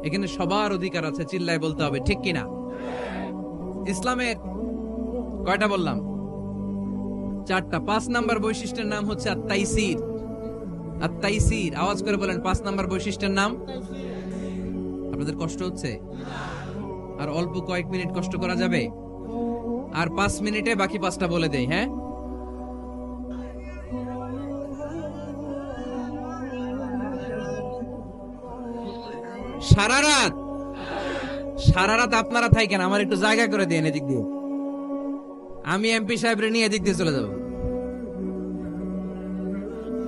এখানে সবার অধিকার আছে। চিল্লায় বলতে হবে, ঠিক কিনা? ইসলামের কয়টা বললাম? 4টা। 5 নাম্বার বৈশিষ্ট্যের নাম হচ্ছে আত-তাইসির। আত-তাইসির, আওয়াজ করে বলেন 5 নাম্বার বৈশিষ্ট্যের নাম। আপনাদের কষ্ট হচ্ছে? আর অল্প কয়েক মিনিট কষ্ট করা যাবে? আর 5 মিনিটে বাকি 5টা বলে দেই। হ্যাঁ, সারা রাত আপনারা থাকেন, আমার একটু জায়গা করে দেন এদিক দিয়ে। আমি এমপি সাহেবরে নিয়ে এদিক দিয়ে চলে যাব।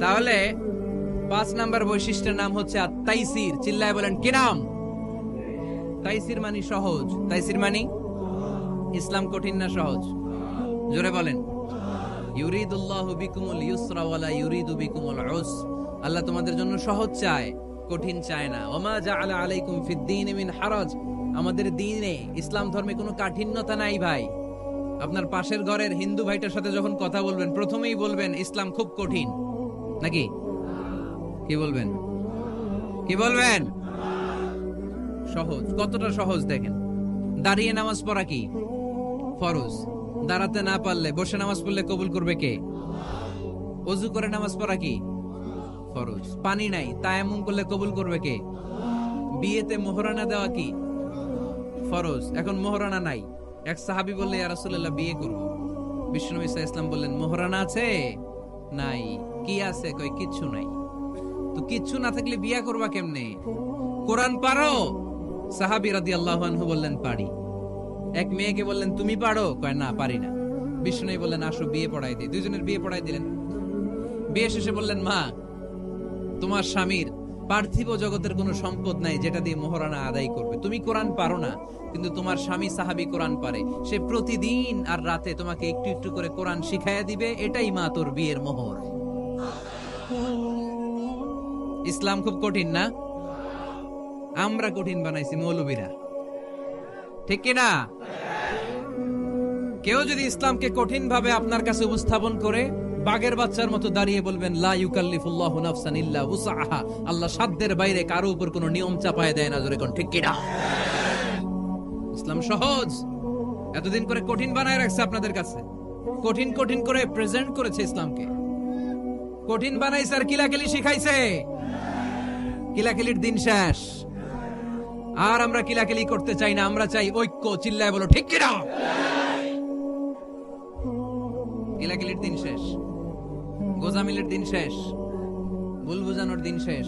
তাহলে 5 নাম্বার বৈশিষ্ট্যের নাম হচ্ছে আত-তাইসির। চিল্লায় বলেন, কি নাম? তাইসির মানে সহজ। তাইসির মানে ইসলাম কঠিন না সহজ? জোরে বলেন। ইউরিদুল্লাহু বিকুমুল ইউসরা ওয়ালা ইউরিদু বিকুমুল উসর। আল্লাহ তোমাদের জন্য সহজ চায়, কঠিন চায় না। ওমা জাআলা আলাইকুম ফিদ-দীনি মিন হারাজ। আমাদের দ্বীনে, ইসলাম ধর্মে কোনো কাঠিন্যতা নাই ভাই। আপনার পাশের ঘরের হিন্দু ভাইটার সাথে যখন কথা বলবেন, প্রথমেই বলবেন ইসলাম খুব কঠিন, নাকি? কি বলবেন? কি বলবেন? সহজ। কতটা সহজ দেখেন। দাঁড়িয়ে নামাজ পড়া কি ফরজ? দাঁড়াতে না পারলে বসে নামাজ পড়লে কবুল করবে কে? ওযু করে নামাজ পড়া কি ফরজ? পানি নাই, তায়াম্মুম করলে কবুল করবে কে? বিয়েতে মোহরানা দেওয়া কি ফরজ? এখন মোহরানা নাই। এক সাহাবী বললে, ইয়া রাসূলুল্লাহ, বিয়ে করব। বিশ্বনবী সাল্লাল্লাহু আলাইহি ওয়াসাল্লাম বললেন, মোহরানা আছে? নাই। কি আছে? কই কিচ্ছু নাই। তো কিচ্ছু না থাকলে বিয়ে করবা কেমনে? কোরআন পারো? সাহাবী রাদিয়াল্লাহু আনহু বললেন, পারি। এক মেয়েকে বললেন, তুমি পারো? কয়, না, পারি না। বিশ্বনবী বললেন, আসো বিয়ে পড়াই দিই। দুইজনের বিয়ে পড়াই দিলেন। বিয়ে শেষে বললেন, মা, তোমার স্বামীর পার্থিব জগতের কোনো সম্পদ নাই যেটা দিয়ে মোহরানা আদায় করবে। তুমি কোরআন পারো না, কিন্তু তোমার স্বামী সাহাবী কোরআন পারে। সে প্রতিদিন আর রাতে তোমাকে একটু একটু করে কোরআন শিখাইয়া দিবে। এটাই মা তোর বিয়ের মোহর। ইসলাম খুব কঠিন না? আমরা কঠিন বানাইছি মৌলবীরা, ঠিক কিনা? কেউ যদি ইসলামকে কঠিন ভাবে আপনার কাছে উপস্থাপন করে, বাঘের বাচ্চার মতো দাঁড়িয়ে বলবেন লা ইউকাল্লিফুল্লাহু নাফসান ইল্লা উসআহা, আল্লাহ সাধ্যের বাইরে কারো উপর কোনো নিয়ম চাপায় দেয় না। জোরে কোন ঠিক কিনা? ইসলাম সহজ, এতদিন করে কঠিন বানায় রাখছে আপনাদের কাছে, কঠিন কঠিন করে প্রেজেন্ট করেছে ইসলামকে, কঠিন বানাইছে আর কিলাকিলি শিখাইছে। কিলাকিলির দিন শেষ, আর আমরা কিলাকিলি করতে চাই না, আমরা চাই ঐক্য। চিল্লায় বলো ঠিক কিনা? কিলাকিলির দিন শেষ, গোজামিলের দিন শেষ, ভুল বুঝানোর দিন শেষ।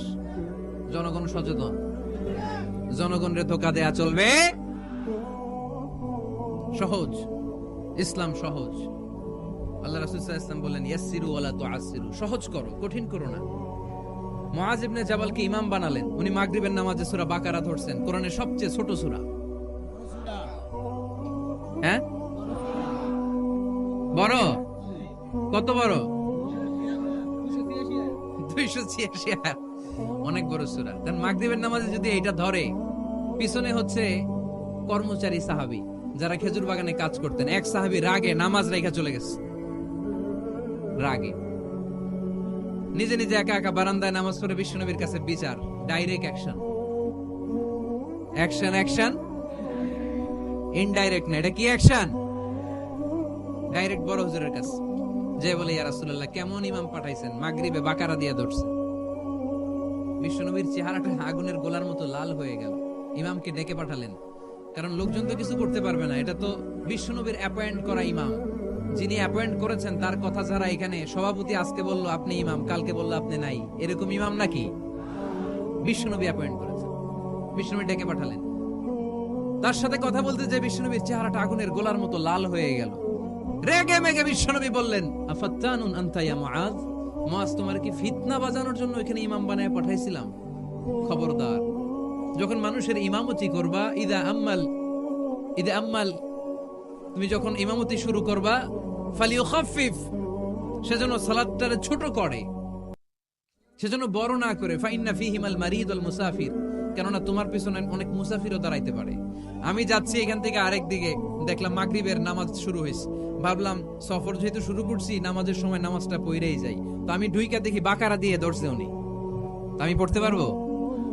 জনগণ সচেতন, জনগণরে ধোকা দেয়া চলবে। সহজ, ইসলাম সহজ। আল্লাহ রাসূল সাল্লাল্লাহু আলাইহি ওয়াসাল্লাম বলেন ইয়াসসিরু ওয়ালা তুআসসিরু, সহজ করো, কঠিন করো না। মুআয ইবনে জাবালকে ইমাম বানালেন, উনি মাগরিবের নামাজে সূরা বাকারা ধরছেন, কোরআনের সবচেয়ে ছোট সূরা। হ্যাঁ, বড়? কত বড়? 286 আয়াত, অনেক বড় সূরা। কারণ মাগরিবের নামাজে যদি এইটা ধরে, পিছনে হচ্ছে কর্মচারী সাহাবী যারা খেজুর বাগানে কাজ করতেন। এক সাহাবী রাগে নামাজ রাইখা চলে গেছে, রাগে নিজে নিজে একা একা বারান্দায় নামাজ পড়ে বিশ্বনবীর কাছে বিচার। Direct action, action action, indirect না। এটা কি অ্যাকশন? ডাইরেক্ট বড় হুজুরের কাছে যে বলে ইয়া রাসূলুল্লাহ, কেমন ইমাম পাঠাইছেন, মাগরিবে বাকারা দিয়া ধরছে। বিশ্বনবীর চেহারাটা আগুনের গোলার মতো লাল হয়ে গেল। ইমামকে ডেকে পাঠালেন, কারণ লোকজন তো কিছু করতে পারবে না, এটা তো বিশ্বনবীর অ্যাপয়েন্ট করা ইমাম। যিনি অ্যাপয়েন্ট করেছেন তার কথা ছাড়া এখানে সভাপতি আজকে বলল আপনি ইমাম, কালকে বলল আপনি নাই, এরকম ইমাম নাকি? বিশ্বনবী অ্যাপয়েন্ট করেছেন। বিশ্বনবী ডেকে পাঠালেন, তার সাথে কথা বলতে যে বিশ্বনবীর চেহারাটা আগুনের গোলার মতো লাল হয়ে গেল। রেগে মেগে বিশ্বনবী বললেন আফাত্তানুন আনতা ইয়া মুআয, মুআয তোমার কি ফিতনা বাজানোর জন্য এখানে ইমাম বানায় পাঠাইছিলাম? খবরদার, যখন মানুষের ইমামতি করবা, ইদা আম্মাল, তুমি যখন ইমামতি শুরু করবা, ফালিউখাফফিফ, সেজন্য সালাতটারে ছোট করে, সেজন্য বড় না করে। ফাইন্না ফীহিমাল মারিদ ওয়াল মুসাফির, কেননা তোমার পিছনে অনেক মুসাফিরও দাঁড়াইতে পারে। আমি যাচ্ছি এখান থেকে আরেক দিকে, দেখলাম মাগরিবের নামাজ শুরু হয়েছে, ভাবলাম সফর যেহেতু শুরু করছি, নামাজের সময় নামাজটা পড়েই যাই। তো আমি ঢুইকা দেখি বাকারা দিয়ে ধরছে উনি, আমি পড়তে পারবো?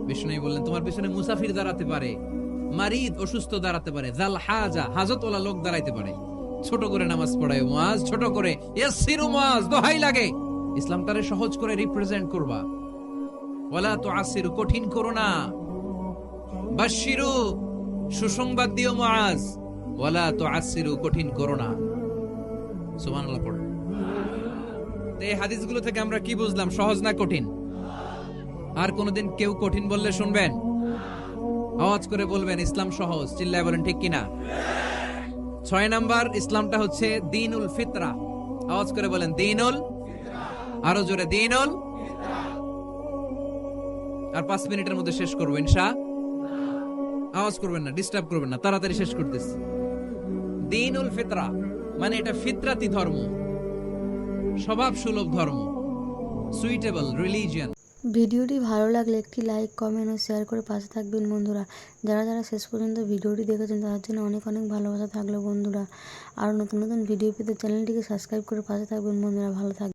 বিষ্ণু বললেন তোমার পিছনে মুসাফির দাঁড়াতে পারে, মারিদ অসুস্থ দাঁড়াতে পারে, জাল হাজা হাজতওয়ালা লোক দাঁড়াইতে পারে। ছোট করে নামাজ পড়ায় মুআয, ছোট করে। ইয়াসসিরু মুআয, দোহাই লাগে, ইসলামটারে সহজ করে রিপ্রেজেন্ট করবা। ওয়ালা তুআসসিরু, কঠিন করো না। বাশশিরু, সুসংবাদ দিও মুআয। ওয়ালা তুআসসিরু, কঠিন করো না। সুবহানাল্লাহ পড়ো। তো এই হাদিসগুলো থেকে আমরা কি বুঝলাম? সহজ না কঠিন? আর কোনদিন কেউ কঠিন বললে শুনবেন? আওয়াজ করে বলবেন ইসলাম সহজ। চিল্লায় বলেন ঠিক কিনা? 6 নাম্বার, ইসলামটা হচ্ছে দ্বীনুল ফিতরা। আওয়াজ করে বলেন দ্বীনুল, আরো জোরে দ্বীনুল। আর 5 মিনিটের মধ্যে শেষ করবো ইনশাআল্লাহ। আওয়াজ করবেন না, ডিস্টার্ব করবেন না, তাড়াতাড়ি শেষ করতেছি। দ্বীনুল ফিতরা মানে এটা ফিতরাতি ধর্ম, স্বভাব সুলভ ধর্ম, সুইটেবল রিলিজিয়ন। ভিডিওটি ভালো লাগলে একটি লাইক, কমেন্ট ও শেয়ার করে পাশে থাকবেন বন্ধুরা। যারা যারা শেষ পর্যন্ত ভিডিওটি দেখেছেন তাদের জন্য অনেক অনেক ভালোবাসা থাকলো বন্ধুরা। আর নতুন নতুন ভিডিও পেতে চ্যানেলটিকে সাবস্ক্রাইব করে পাশে থাকবেন বন্ধুরা। ভালো থাকবেন।